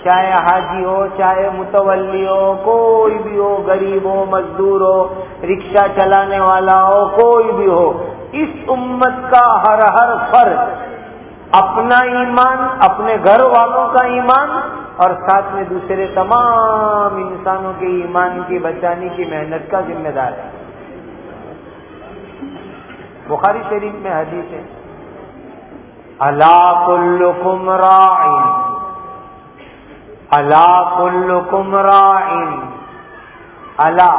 چاہے حاجی ہو، چاہے متولی ہو، کوئی بھی ہو، غریب ہو، مزدور ہو، رکشہ چلانے والا ہو، کوئی بھی ہو، اس امت کا ہر فرد اپنا ایمان، اپنے گھر والوں کا ایمان، اور ساتھ میں دوسرے تمام انسانوں کے ایمان کی بچانے کی محنت کا ذمہ دار ہے۔ بخاری شریف میں حدیث ہے، الا کلکم راع، الا کلکم راع، الا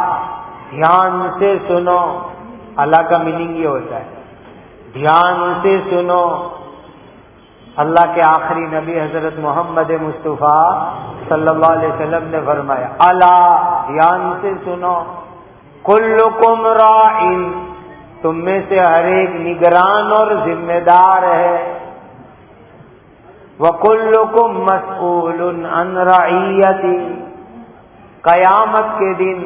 دھیان سے سنو، الا کا میننگ یہ ہوتا ہے دھیان سے سنو۔ اللہ کے آخری نبی حضرت محمد مصطفیٰ صلی اللہ علیہ وسلم نے فرمایا، الا دھیان سے سنو، کلکم راع، تم میں سے ہر ایک نگران اور ذمہ دار ہے، وَكُلُّكُمْ مَسْئُولٌ عَنْ رَعِيَّتِهِ، قیامت کے دن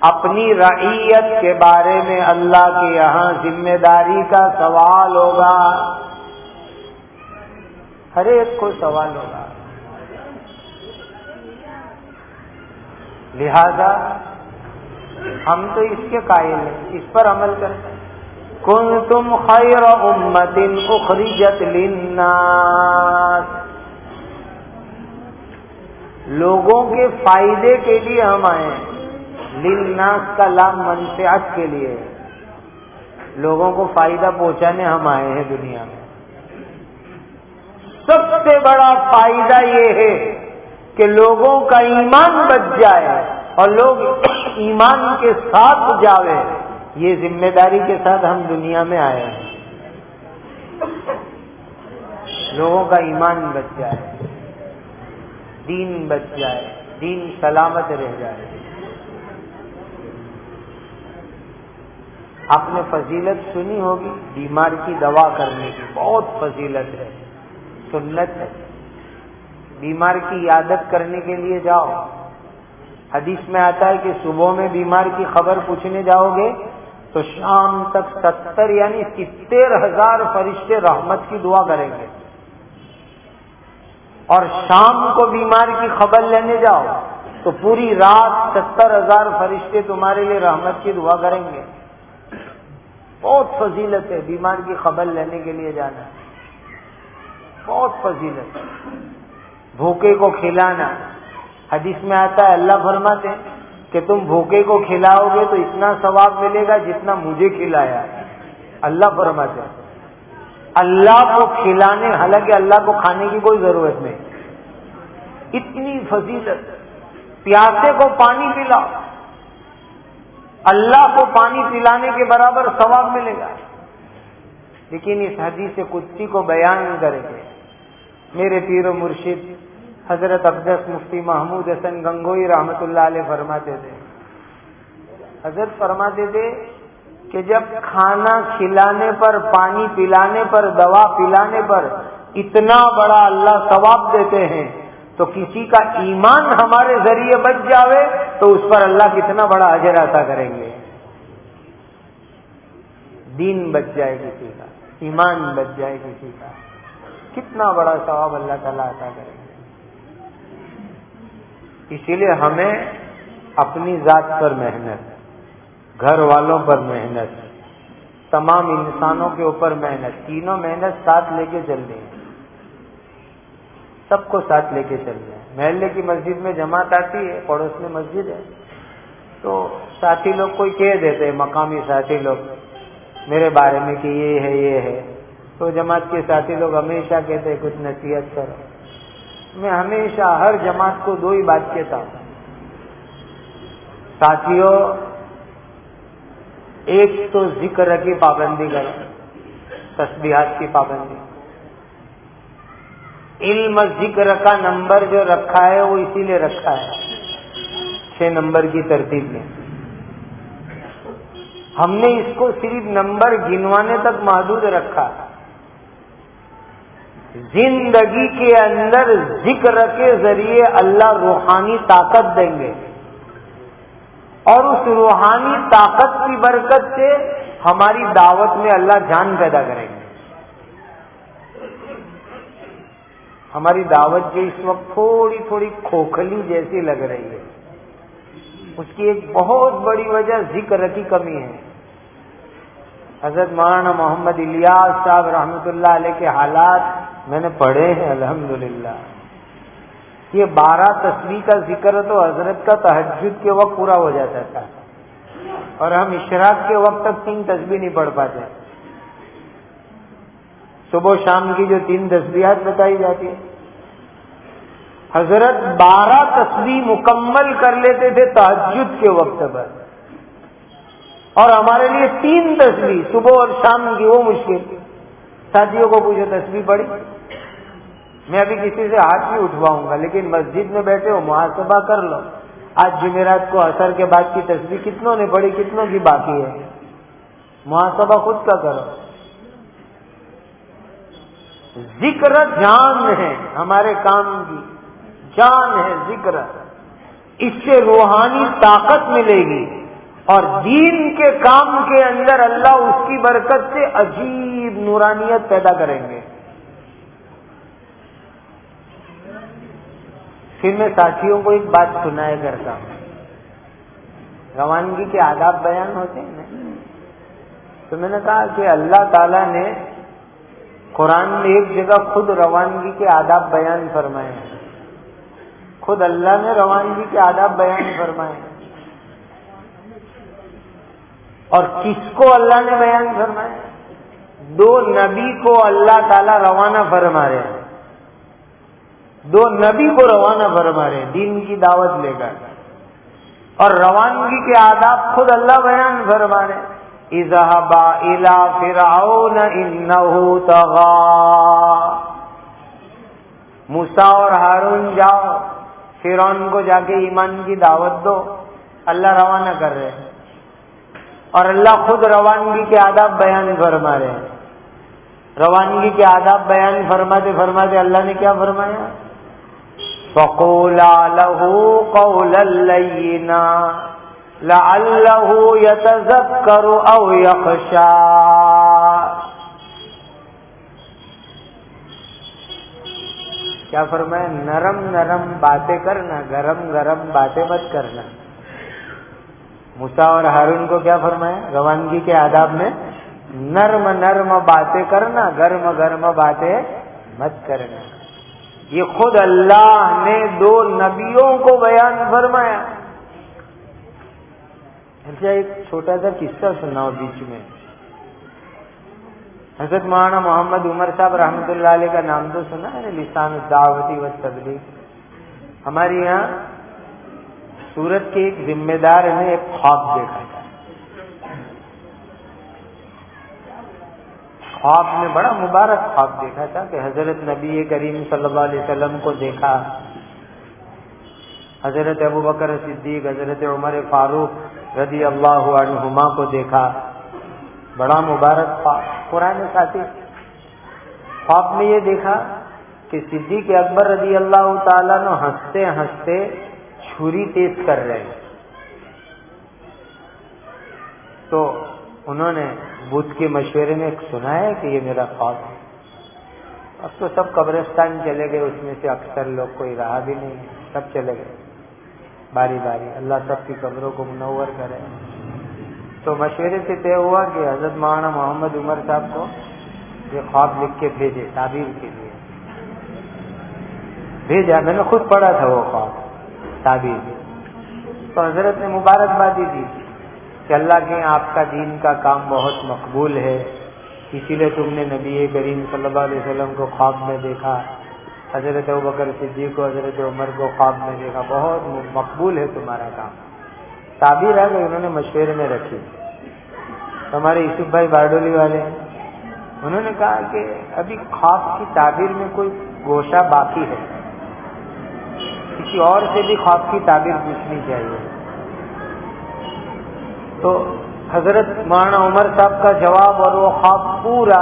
اپنی رعیت کے بارے میں اللہ کے یہاں ذمہ داری کا سوال ہوگا، ہر ایک کو سوال ہوگا۔ لہذا ہم تو اس کے قائل ہیں، اس پر عمل کرتے ہیں۔ کنتم خیر امت اخرجت للناس، لوگوں کے فائدے کے لیے ہم آئے ہیں۔ للناس کا لام منفعت کے لیے، لوگوں کو فائدہ پہنچانے ہم آئے ہیں دنیا میں۔ سب سے بڑا فائدہ یہ ہے کہ لوگوں کا ایمان بچ جائے اور لوگ ایمان کے ساتھ جاوے، یہ ذمہ داری کے ساتھ ہم دنیا میں آئے ہیں۔ لوگوں کا ایمان بچ جائے، دین بچ جائے، دین سلامت رہ جائے۔ آپ نے فضیلت سنی ہوگی بیمار کی دوا کرنے کی، بہت فضیلت ہے، سنت ہے۔ بیمار کی عیادت کرنے کے لیے جاؤ، حدیث میں آتا ہے کہ صبح میں بیمار کی خبر پوچھنے جاؤ گے تو شام تک 70 یعنی 70,000 فرشتے رحمت کی دعا کریں گے، اور شام کو بیمار کی خبر لینے جاؤ تو پوری رات 70,000 فرشتے تمہارے لیے رحمت کی دعا کریں گے۔ بہت فضیلت ہے بیمار کی خبر لینے کے لیے جانا، بہت فضیلت ہے۔ بھوکے کو کھلانا، حدیث میں آتا ہے اللہ فرماتے ہیں کہ تم بھوکے کو کھلاؤ گے تو اتنا ثواب ملے گا جتنا مجھے کھلایا۔ اللہ فرماتے ہیں اللہ کو کھلانے، حالانکہ اللہ کو کھانے کی کوئی ضرورت نہیں، اتنی فضیلت۔ پیاسے کو پانی پلاؤ، اللہ کو پانی پلانے کے برابر ثواب ملے گا۔ لیکن اس حدیث قدسی کو بیان کریں گے میرے پیر و مرشد حضرت اقدس مفتی محمود حسن گنگوئی رحمۃ اللہ علیہ فرماتے تھے، حضرت فرماتے تھے کہ جب کھانا کھلانے پر، پانی پلانے پر، دوا پلانے پر اتنا بڑا اللہ ثواب دیتے ہیں تو کسی کا ایمان ہمارے ذریعے بچ جاوے تو اس پر اللہ کتنا بڑا اجر عطا کریں گے۔ دین بچ جائے کسی کا، ایمان بچ جائے کسی کا، کتنا بڑا ثواب اللہ تعالیٰ عطا کریں گے۔ اسی لیے ہمیں اپنی ذات پر محنت، گھر والوں پر محنت، تمام انسانوں کے اوپر محنت، تینوں محنت ساتھ لے کے چل رہی ہیں، سب کو ساتھ لے کے چل رہے ہیں۔ محلے کی مسجد میں جماعت آتی ہے، پڑوس میں مسجد ہے، تو ساتھی لوگ کوئی کہہ دیتے ہیں، مقامی ساتھی لوگ میرے بارے میں کہ یہ ہے یہ ہے، تو جماعت کے ساتھی لوگ ہمیشہ کہتے ہیں کچھ نصیحت کرو۔ میں ہمیشہ ہر جماعت کو دو ہی بات کہتا ہوں، ساتھیوں ایک تو ذکر کی پابندی کرو، تسبیحات کی پابندی۔ علم ذکر کا نمبر جو رکھا ہے وہ اسی لیے رکھا ہے 6 نمبر کی ترتیب میں، ہم نے اس کو صرف نمبر گنوانے تک محدود رکھا۔ زندگی کے اندر ذکر کے ذریعے اللہ روحانی طاقت دیں گے، اور اس روحانی طاقت کی برکت سے ہماری دعوت میں اللہ جان پیدا کریں گے۔ ہماری دعوت جو اس وقت تھوڑی تھوڑی کھوکھلی جیسی لگ رہی ہے، اس کی ایک بہت بڑی وجہ ذکر کی کمی ہے۔ حضرت مولانا محمد الیاس صاحب رحمۃ اللہ علیہ کے حالات میں نے پڑھے ہیں الحمدللہ۔ یہ 12 تسبیح کا ذکر تو حضرت کا تہجد کے وقت پورا ہو جاتا تھا، اور ہم اشراق کے وقت تک 3 تسبیح نہیں پڑھ پاتے۔ صبح و شام کی جو 3 تسبیحات بتائی جاتی ہے، حضرت 12 تسبیح مکمل کر لیتے تھے تہجد کے وقت پر، اور ہمارے لیے 3 تسبیح صبح اور شام کی وہ مشکل۔ ساتھیوں کو پوچھو تسبیح پڑھی؟ میں ابھی کسی سے ہاتھ نہیں اٹھواؤں گا، لیکن مسجد میں بیٹھے ہو محاسبہ کر لو، آج جمعرات کو عصر کے بعد کی تسبیح کتنوں نے پڑھی، کتنوں کی باقی ہے، محاسبہ خود کا کرو۔ ذکر جان ہے، ہمارے کام کی جان ہے ذکر، اس سے روحانی طاقت ملے گی، اور دین کے کام کے اندر اللہ اس کی برکت سے عجیب نورانیت پیدا کریں گے۔ پھر میں ساتھیوں کو ایک بات سنایا کرتا ہوں، روانگی کے آداب بیان ہوتے ہیں نا، تو میں نے کہا کہ اللہ تعالیٰ نے قرآن میں ایک جگہ خود روانگی کے آداب بیان فرمائے ہیں، خود اللہ نے روانگی کے آداب بیان فرمائے ہیں، اور کس کو اللہ نے بیان فرمایا؟ 2 نبی کو اللہ تعالیٰ روانہ فرما رہے ہیں، 2 نبی کو روانہ فرما رہے ہیں دین کی دعوت لے کر، اور روانگی کے آداب خود اللہ بیان فرما رہے ہیں۔ اذهبا الى فرعون انه طغى، موسیٰ اور ہارون جاؤ فرعون کو جا کے ایمان کی دعوت دو. اللہ روانہ کر رہے ہیں اور اللہ خود روانگی کے آداب بیان فرما رہے ہیں. روانگی کے آداب بیان فرماتے فرماتے اللہ نے کیا فرمایا؟ فَقُولَا لَهُ قَوْلًا لَيِّنًا لَعَلَّهُ يَتَذَكَّرُ أَوْ يَخْشَىٰ. کیا فرمایا؟ نرم نرم باتیں کرنا، گرم گرم باتیں مت کرنا. موسیٰ اور ہارون کو کیا فرمایا روانگی کے آداب میں؟ نرم نرم باتیں کرنا، گرم گرم باتیں مت کرنا. یہ خود اللہ نے دو نبیوں کو بیان فرمایا. اچھا ایک چھوٹا سا قصہ سناؤ بیچ میں. حضرت مولانا محمد عمر صاحب رحمۃ اللہ علیہ کا نام تو سنا ہے، لسان الدعوت و تبلیغ. ہمارے یہاں سورت کے ایک ذمہ دار نے ایک خواب دیکھا تھا. خواب میں بڑا مبارک خواب دیکھا تھا کہ حضرت نبی کریم صلی اللہ علیہ وسلم کو دیکھا، حضرت ابوبکر صدیق، حضرت عمر فاروق رضی اللہ عنہما کو دیکھا. بڑا مبارک خواب. قرآن ساتھی خواب میں یہ دیکھا کہ صدیق اکبر رضی اللہ تعالیٰ نے ہنستے ہنستے چھری تیز کر رہے ہیں. تو انہوں نے بدھ کے مشورے میں سنا ہے کہ یہ میرا خواب ہے. اب تو سب قبرستان چلے گئے، اس میں سے اکثر لوگ کوئی رہا بھی نہیں، سب چلے گئے باری باری. اللہ سب کی قبروں کو منور کرے. تو مشورے سے طے ہوا کہ حضرت مولانا محمد عمر صاحب کو یہ خواب لکھ کے بھیجے تعبیر کے لیے. بھیجا، میں نے خود پڑھا تھا وہ خواب تعبیر. تو حضرت نے مبارکبادی دی کہ اللہ کے آپ کا دین کا کام بہت مقبول ہے، اسی لیے تم نے نبی کریم صلی اللہ علیہ وسلم کو خواب میں دیکھا، حضرت ابوبکر صدیق کو، حضرت عمر کو خواب میں دیکھا، بہت مقبول ہے تمہارا کام. تعبیر ہے کہ انہوں نے مشورے میں رکھی. ہمارے یوسف بھائی باردولی والے انہوں نے کہا کہ ابھی خواب کی تعبیر میں کوئی گوشہ باقی ہے، کسی اور سے بھی خواب کی تعبیر پوچھنی چاہیے. تو حضرت مولانا عمر صاحب کا جواب اور وہ خواب پورا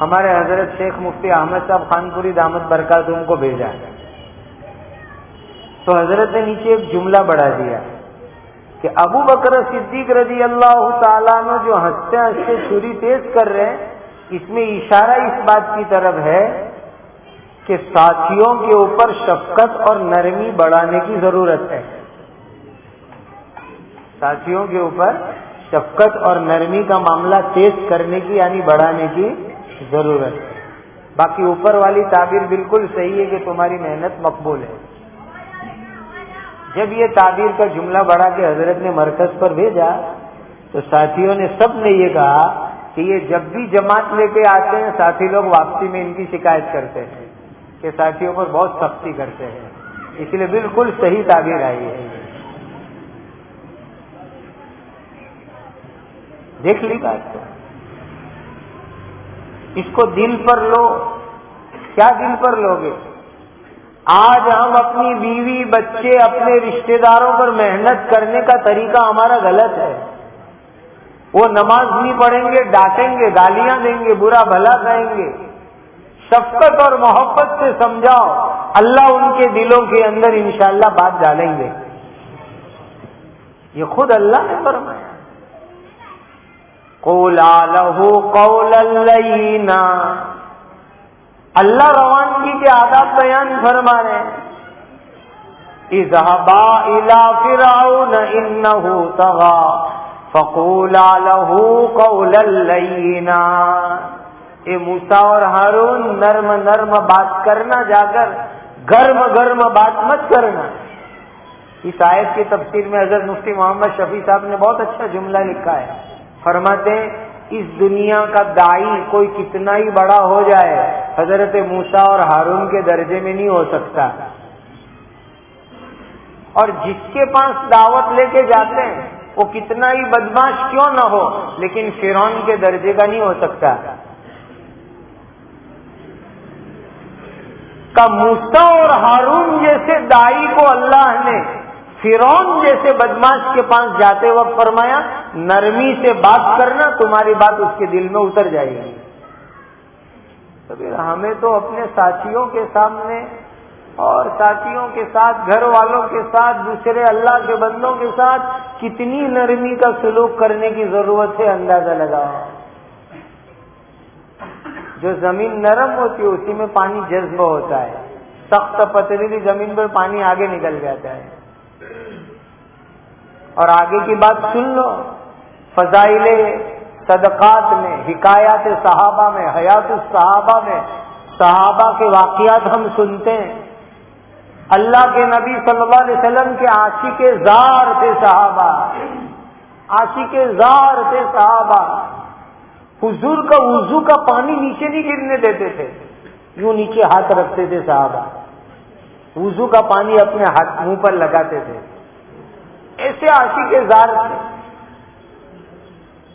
ہمارے حضرت شیخ مفتی احمد صاحب خانپوری دامت برکاتہم کو بھیجا. تو حضرت نے نیچے ایک جملہ بڑھا دیا کہ ابو بکر صدیق رضی اللہ تعالیٰ نے جو ہنستے ہنستے چھری تیز کر رہے ہیں، اس میں اشارہ اس بات کی طرف ہے کہ ساتھیوں کے اوپر شفقت اور نرمی بڑھانے کی ضرورت ہے. ساتھیوں کے اوپر شفقت اور نرمی کا معاملہ تیز کرنے کی یعنی بڑھانے کی ضرورت ہے. باقی اوپر والی تعبیر بالکل صحیح ہے کہ تمہاری محنت مقبول ہے. جب یہ تعبیر کا جملہ بڑھا کے حضرت نے مرکز پر بھیجا تو ساتھیوں نے سب نے یہ کہا کہ یہ جب بھی جماعت لے کے آتے ہیں ساتھی لوگ واپسی میں ان کی شکایت کرتے ہیں کہ ساتھیوں پر بہت سختی کرتے ہیں، اس لیے بالکل صحیح تعبیر آئی ہے. دیکھ لی بات کو، اس کو دل پر لو. کیا دل پر لوگے؟ آج ہم اپنی بیوی بچے اپنے رشتہ داروں پر محنت کرنے کا طریقہ ہمارا غلط ہے. وہ نماز نہیں پڑھیں گے، ڈانٹیں گے، گالیاں دیں گے، برا بھلا کہیں گے. شفقت اور محبت سے سمجھاؤ، اللہ ان کے دلوں کے اندر انشاءاللہ بات ڈالیں گے. یہ خود اللہ نے فرمایا. قولا لہ قولا لینا. اللہ روانگی کے آداب بیان فرما رہے ہیں. اذهبا الى فرعون انه طغى فقولا له قولا لینا. اے موسیٰ اور ہارون نرم نرم بات کرنا، جا کر گرم گرم بات مت کرنا. اس آیت کی تفسیر میں حضرت مفتی محمد شفیع صاحب نے بہت اچھا جملہ لکھا ہے. فرماتے ہیں اس دنیا کا داعی کوئی کتنا ہی بڑا ہو جائے حضرت موسیٰ اور ہارون کے درجے میں نہیں ہو سکتا. اور جس کے پاس دعوت لے کے جاتے ہیں وہ کتنا ہی بدماش کیوں نہ ہو لیکن فرعون کے درجے کا نہیں ہو سکتا. کا موسیٰ اور ہارون جیسے دائی کو اللہ نے فرعون جیسے بدماش کے پاس جاتے وقت فرمایا نرمی سے بات کرنا، تمہاری بات اس کے دل میں اتر جائے گی. تو پھر ہمیں تو اپنے ساتھیوں کے سامنے اور ساتھیوں کے ساتھ، گھر والوں کے ساتھ، دوسرے اللہ کے بندوں کے ساتھ کتنی نرمی کا سلوک کرنے کی ضرورت ہے، اندازہ لگاؤ. جو زمین نرم ہوتی ہے اسی میں پانی جذب ہوتا ہے، سخت پتریلی زمین پر پانی آگے نکل جاتا ہے. اور آگے کی بات سن لو، فضائل صدقات میں، حکایات صحابہ میں، حیات الصحابہ میں صحابہ کے واقعات ہم سنتے ہیں. اللہ کے نبی صلی اللہ علیہ وسلم کے عاشق زار تھے صحابہ، عاشق زار تھے صحابہ. حضور کا وضو کا پانی نیچے نہیں گرنے دیتے تھے، یوں نیچے ہاتھ رکھتے تھے صحابہ، وضو کا پانی اپنے ہاتھ منہ پر لگاتے تھے. ایسے عاشق زار تھے.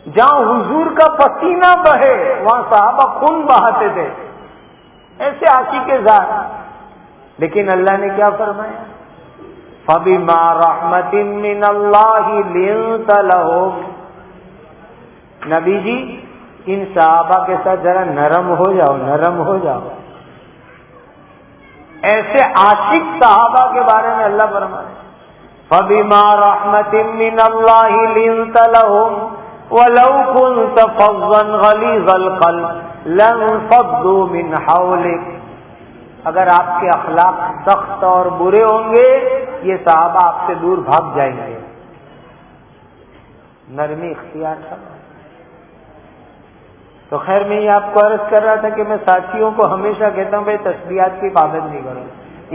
جہاں حضور کا پسینہ بہے وہاں صحابہ خون بہاتے تھے، ایسے عاشق زار. لیکن اللہ نے کیا فرمایا؟ فَبِمَا رَحْمَةٍ مِّنَ اللَّهِ لِنتَ لَهُمْ. نبی جی ان صحابہ کے ساتھ ذرا نرم ہو جاؤ، نرم ہو جاؤ. ایسے عاشق صحابہ کے بارے میں اللہ فرمائے فَبِمَا رَحْمَةٍ مِّنَ اللَّهِ لِنتَ لَهُمْ وَلَوْ كُنتَ فَظًّا غَلِيظَ الْقَلْبِ لَانفَضُّوا مِنْ حَوْلِكَ. اگر آپ کے اخلاق سخت اور برے ہوں گے یہ صحابہ آپ سے دور بھاگ جائیں گے. نرمی اختیار کرنا. تو خیر میں یہ آپ کو عرض کر رہا تھا کہ میں ساتھیوں کو ہمیشہ کہتا ہوں بھائی تسبیحات کی پابندی کرو،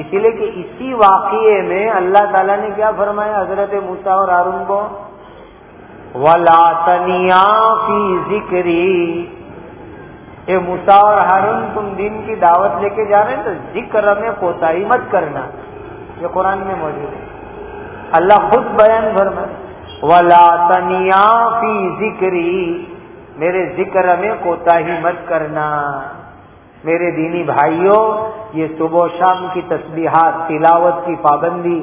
اسی لیے کہ اسی واقعے میں اللہ تعالیٰ نے کیا فرمایا حضرت موسیٰ اور ہارون کو؟ وَلَا تَنِيَا فِي ذِكْرِي. اے موسیٰ اور ہارون تم دین کی دعوت لے کے جا رہے ہیں تو ذکر میں کوتاہی مت کرنا. یہ قرآن میں موجود ہے، اللہ خود بیان فرمائے وَلَا تَنِيَا فِي ذِكْرِي. میرے ذکر میں کوتاہی مت کرنا. میرے دینی بھائیوں، یہ صبح و شام کی تسبیحات، تلاوت کی پابندی،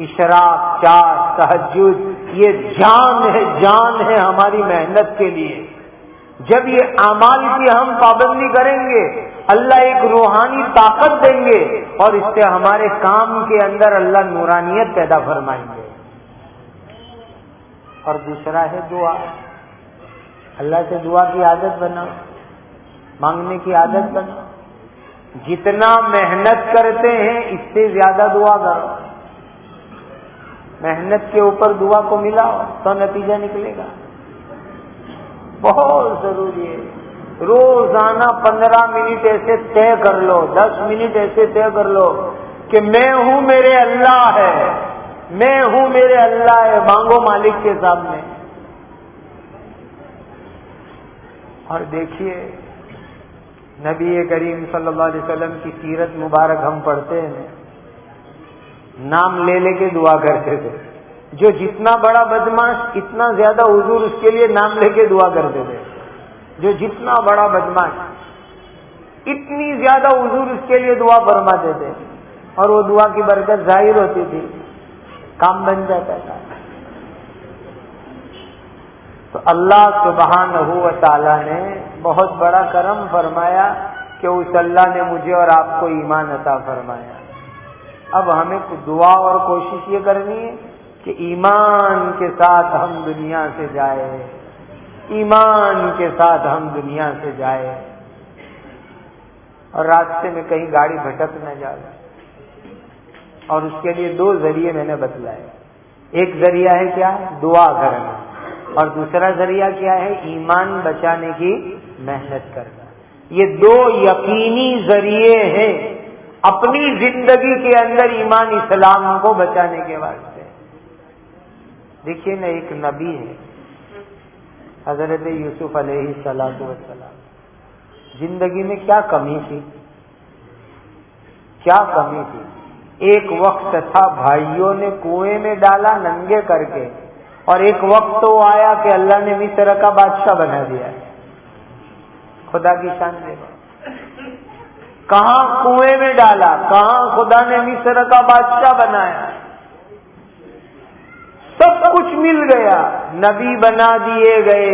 اشراق، چاش، تہجد، یہ جان ہے، جان ہے ہماری محنت کے لیے. جب یہ اعمال کی ہم پابندی کریں گے اللہ ایک روحانی طاقت دیں گے اور اس سے ہمارے کام کے اندر اللہ نورانیت پیدا فرمائیں گے. اور دوسرا ہے دعا. اللہ سے دعا کی عادت بناؤ، مانگنے کی عادت بناؤ. جتنا محنت کرتے ہیں اس سے زیادہ دعا کرو. محنت کے اوپر دعا کو ملاؤ تو نتیجہ نکلے گا. بہت ضروری ہے. روزانہ 15 منٹ ایسے طے کر لو، 10 منٹ ایسے طے کر لو کہ میں ہوں میرے اللہ ہے، میں ہوں میرے اللہ ہے. مانگو مالک کے سامنے. اور دیکھیے نبی کریم صلی اللہ علیہ وسلم کی سیرت مبارک ہم پڑھتے ہیں، نام لے لے کے دعا کرتے تھے. جو جتنا بڑا بدماش اتنا زیادہ حضور اس کے لیے نام لے کے دعا کرتے تھے. جو جتنا بڑا بدماش اتنی زیادہ حضور اس کے لیے دعا فرماتے تھے اور وہ دعا کی برکت ظاہر ہوتی تھی، کام بن جاتا تھا. تو اللہ سبحانہ و تعالی نے بہت بڑا کرم فرمایا کہ اس اللہ نے مجھے اور آپ کو ایمان عطا فرمایا. اب ہمیں دعا اور کوشش یہ کرنی ہے کہ ایمان کے ساتھ ہم دنیا سے جائے، ایمان کے ساتھ ہم دنیا سے جائے اور راستے میں کہیں گاڑی بھٹک نہ جائے. اور اس کے لیے 2 ذریعے میں نے بتلائے. ایک ذریعہ ہے کیا؟ دعا کرنا. اور دوسرا ذریعہ کیا ہے؟ ایمان بچانے کی محنت کرنا. یہ 2 یقینی ذریعے ہیں اپنی زندگی کے اندر ایمان اسلام کو بچانے کے واسطے. دیکھیے نا، ایک نبی ہے حضرت یوسف علیہ السلام. زندگی میں کیا کمی تھی، کیا کمی تھی. ایک وقت تھا بھائیوں نے کنویں میں ڈالا ننگے کر کے، اور ایک وقت تو آیا کہ اللہ نے مصر کا بادشاہ بنا دیا. خدا کی شان دیکھو. کہاں کنویں میں ڈالا، کہاں خدا نے مصر کا بادشاہ بنایا، سب کچھ مل گیا، نبی بنا دیے گئے،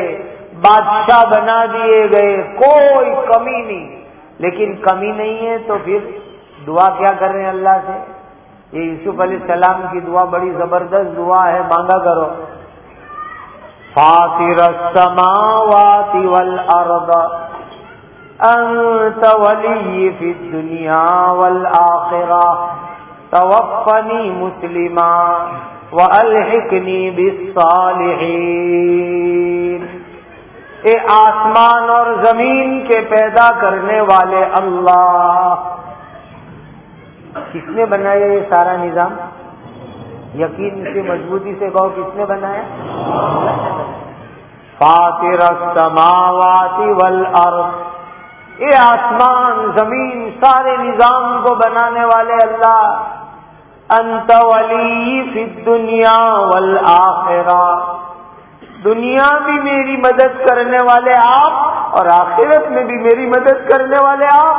بادشاہ بنا دیے گئے، کوئی کمی نہیں۔ لیکن کمی نہیں ہے تو پھر دعا کیا کر رہے ہیں اللہ سے؟ یہ یوسف علیہ السلام کی دعا بڑی زبردست دعا ہے، مانگا کرو۔ فاطر السماوات والارض انت ولی فی الدنیا والآخرہ توفنی مسلما والحقنی بالصالحین۔ اے آسمان اور زمین کے پیدا کرنے والے اللہ، کس نے بنایا یہ سارا نظام؟ یقین سے مضبوطی سے کہو، کس نے بنایا؟ فاطر السماوات والارض، یہ آسمان زمین سارے نظام کو بنانے والے اللہ۔ انت ولی فی الدنیا والآخرہ، دنیا بھی میری مدد کرنے والے آپ اور آخرت میں بھی میری مدد کرنے والے آپ۔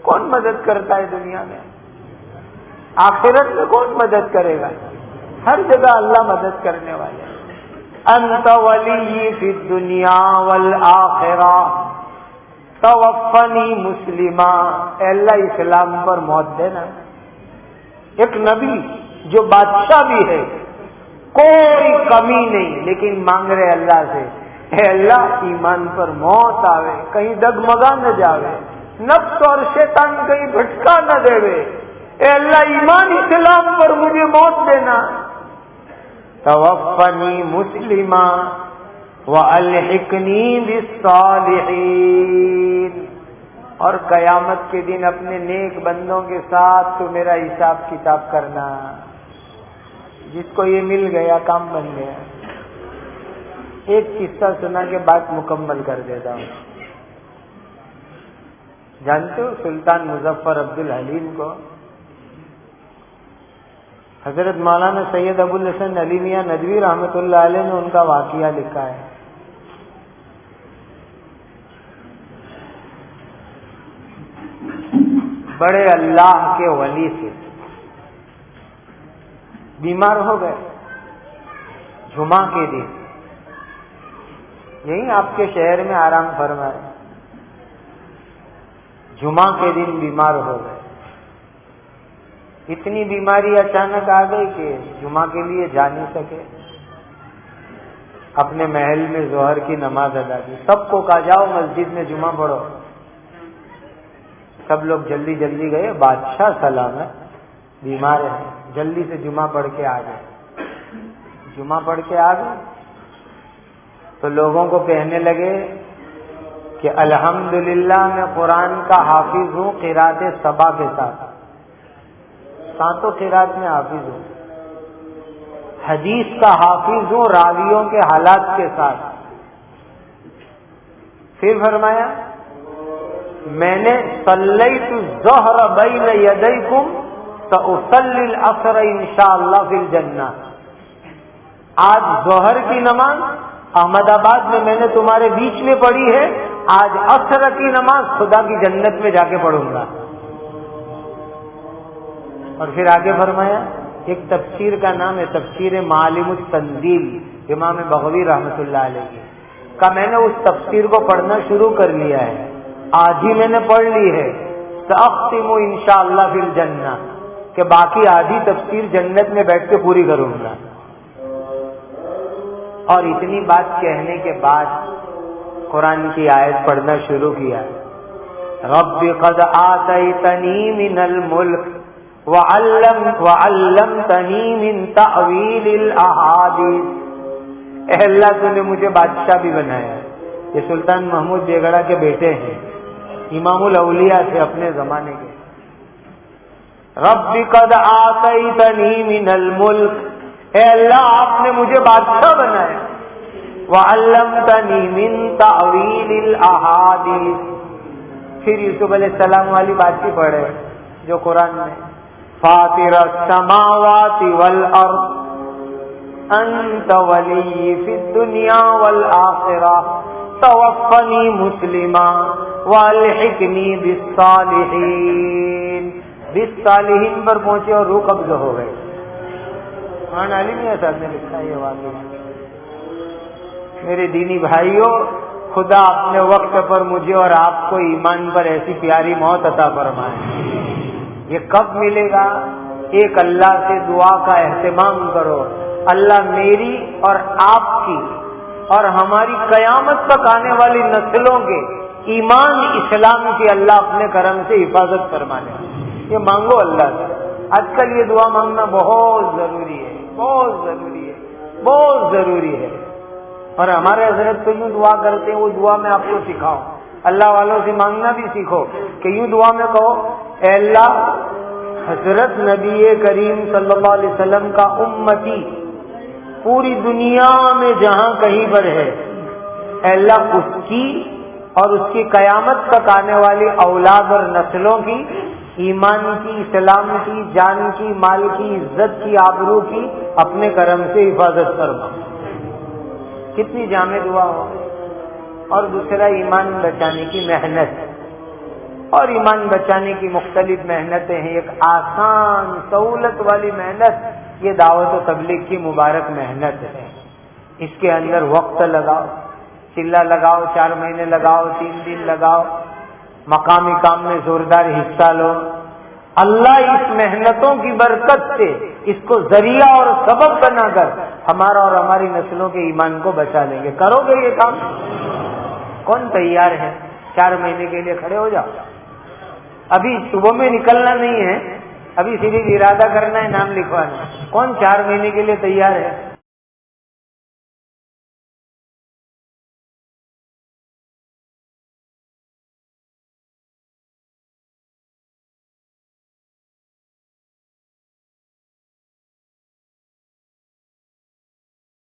کون مدد کرتا ہے دنیا میں؟ آخرت میں کون مدد کرے گا؟ ہر جگہ اللہ مدد کرنے والے۔ انت ولی فی الدنیا والآخرہ توفنی مسلما، اے اللہ اسلام پر موت دینا۔ ایک نبی جو بادشاہ بھی ہے، کوئی کمی نہیں، لیکن مانگ رہے اللہ سے، اے اللہ ایمان پر موت آوے، کہیں ڈگمگا نہ جاوے، نفس اور شیطان کہیں بھٹکا نہ دے، اے اللہ ایمان اسلام پر مجھے موت دینا۔ توفنی مسلما والحقنی بالصالحین، اور قیامت کے دن اپنے نیک بندوں کے ساتھ تو میرا حساب کتاب کرنا۔ جس کو یہ مل گیا کام بن گیا۔ ایک قصہ سنا کے بات مکمل کر دیتا ہوں۔ جانتے ہو سلطان مظفر عبد الحلیم کو؟ حضرت مولانا سید ابو الحسن علی میاں ندوی رحمۃ اللہ علیہ نے ان کا واقعہ لکھا ہے۔ بڑے اللہ کے ولی سے بیمار ہو گئے جمعہ کے دن، یہی آپ کے شہر میں آرام فرمائے، جمعہ کے دن بیمار ہو گئے۔ اتنی بیماری اچانک آ گئی کہ جمعہ کے لیے جا نہیں سکے۔ اپنے محل میں ظہر کی نماز ادا کی، سب کو کہا جاؤ مسجد میں جمعہ پڑھو۔ سب لوگ جلدی جلدی گئے، بادشاہ سلامت بیمار ہے، جلدی سے جمعہ پڑھ کے آ گئے۔ جمعہ پڑھ کے آ گئے تو لوگوں کو کہنے لگے کہ الحمدللہ میں قرآن کا حافظ ہوں، قرات سبا کے ساتھ، ساتوں قرات میں حافظ ہوں، حدیث کا حافظ ہوں راویوں کے حالات کے ساتھ۔ پھر فرمایا میں نے صلیت الظہر بین یدیکم سأصلی العصر انشاءاللہ فی الجنہ، آج ظہر کی نماز احمد آباد میں نے تمہارے بیچ میں پڑھی ہے، آج عصر کی نماز خدا کی جنت میں جا کے پڑھوں گا۔ اور پھر آگے فرمایا، ایک تفسیر کا نام ہے تفسیر معالم التنزیل، امام بغوی رحمۃ اللہ علیہ کی، کہ میں نے اس تفسیر کو پڑھنا شروع کر لیا ہے، آج ہی میں نے پڑھ لی ہے، سأختم انشاءاللہ فی الجنہ، کہ باقی آدھی تفسیر جنت میں بیٹھ کے پوری کروں گا۔ اور اتنی بات کہنے کے بعد قرآن کی آیت پڑھنا شروع کیا، رب قد آتیتنی من الملک وعلمتنی من تأویل الاحادیث، اے اللہ تو نے مجھے بادشاہ بھی بنایا۔ یہ سلطان محمود بیگڑا کے بیٹے ہیں، امام الاولیاء تھے اپنے زمانے کے۔ رب قد آتیتنی من الملک، اے اللہ آپ نے مجھے بادشاہ بنایا، وعلمتنی من تأویل الاحادیث، پھر یوسف علیہ السلام والی بات بھی پڑھے جو قرآن میں، فاطر السماوات والارض انت ولی فی الدنیا والآخرہ توفنی مسلما والحقنی بالصالحین. بالصالحین پر پہنچے اور روح قبض ہو گئے. قرآن عالم صاحب نے لکھا یہ واقعہ. میرے دینی بھائیوں، خدا اپنے وقت پر مجھے اور آپ کو ایمان پر ایسی پیاری موت عطا فرمائے. یہ کب ملے گا؟ ایک اللہ سے دعا کا اہتمام کرو، اللہ میری اور آپ کی اور ہماری قیامت تک آنے والی نسلوں کے ایمان اسلام کی اللہ اپنے کرم سے حفاظت فرمانے. یہ مانگو اللہ سے. آج کل یہ دعا مانگنا بہت ضروری ہے، بہت ضروری ہے، بہت ضروری ہے. اور ہمارے حضرت تو یوں دعا کرتے ہیں، وہ دعا میں آپ کو سکھاؤں. اللہ والوں سے مانگنا بھی سیکھو کہ یوں دعا میں کہو، اے اللہ حضرت نبی کریم صلی اللہ علیہ وسلم کا امتی پوری دنیا میں جہاں کہیں پر ہے، اے اللہ اس کی اور اس کی قیامت تک آنے والی اولاد اور نسلوں کی ایمان کی، اسلام کی، جان کی، مال کی، عزت کی، آبرو کی اپنے کرم سے حفاظت فرما. کتنی جامع دعا ہو. اور دوسرا ایمان بچانے کی محنت. اور ایمان بچانے کی مختلف محنتیں ہیں. ایک آسان سہولت والی محنت یہ دعوت و تبلیغ کی مبارک محنت ہے. اس کے اندر وقت لگاؤ، چلہ لگاؤ، 4 مہینے لگاؤ، 3 دن لگاؤ، مقامی کام میں زوردار حصہ لو. اللہ اس محنتوں کی برکت سے اس کو ذریعہ اور سبب بنا کر ہمارا اور ہماری نسلوں کے ایمان کو بچا لیں گے. کرو گے یہ کام؟ کون تیار ہے؟ 4 مہینے کے لیے کھڑے ہو جاؤ. ابھی صبح میں نکلنا نہیں ہے، ابھی صرف ارادہ کرنا ہے، نام لکھوانا. کون 4 مہینے کے لیے تیار ہے؟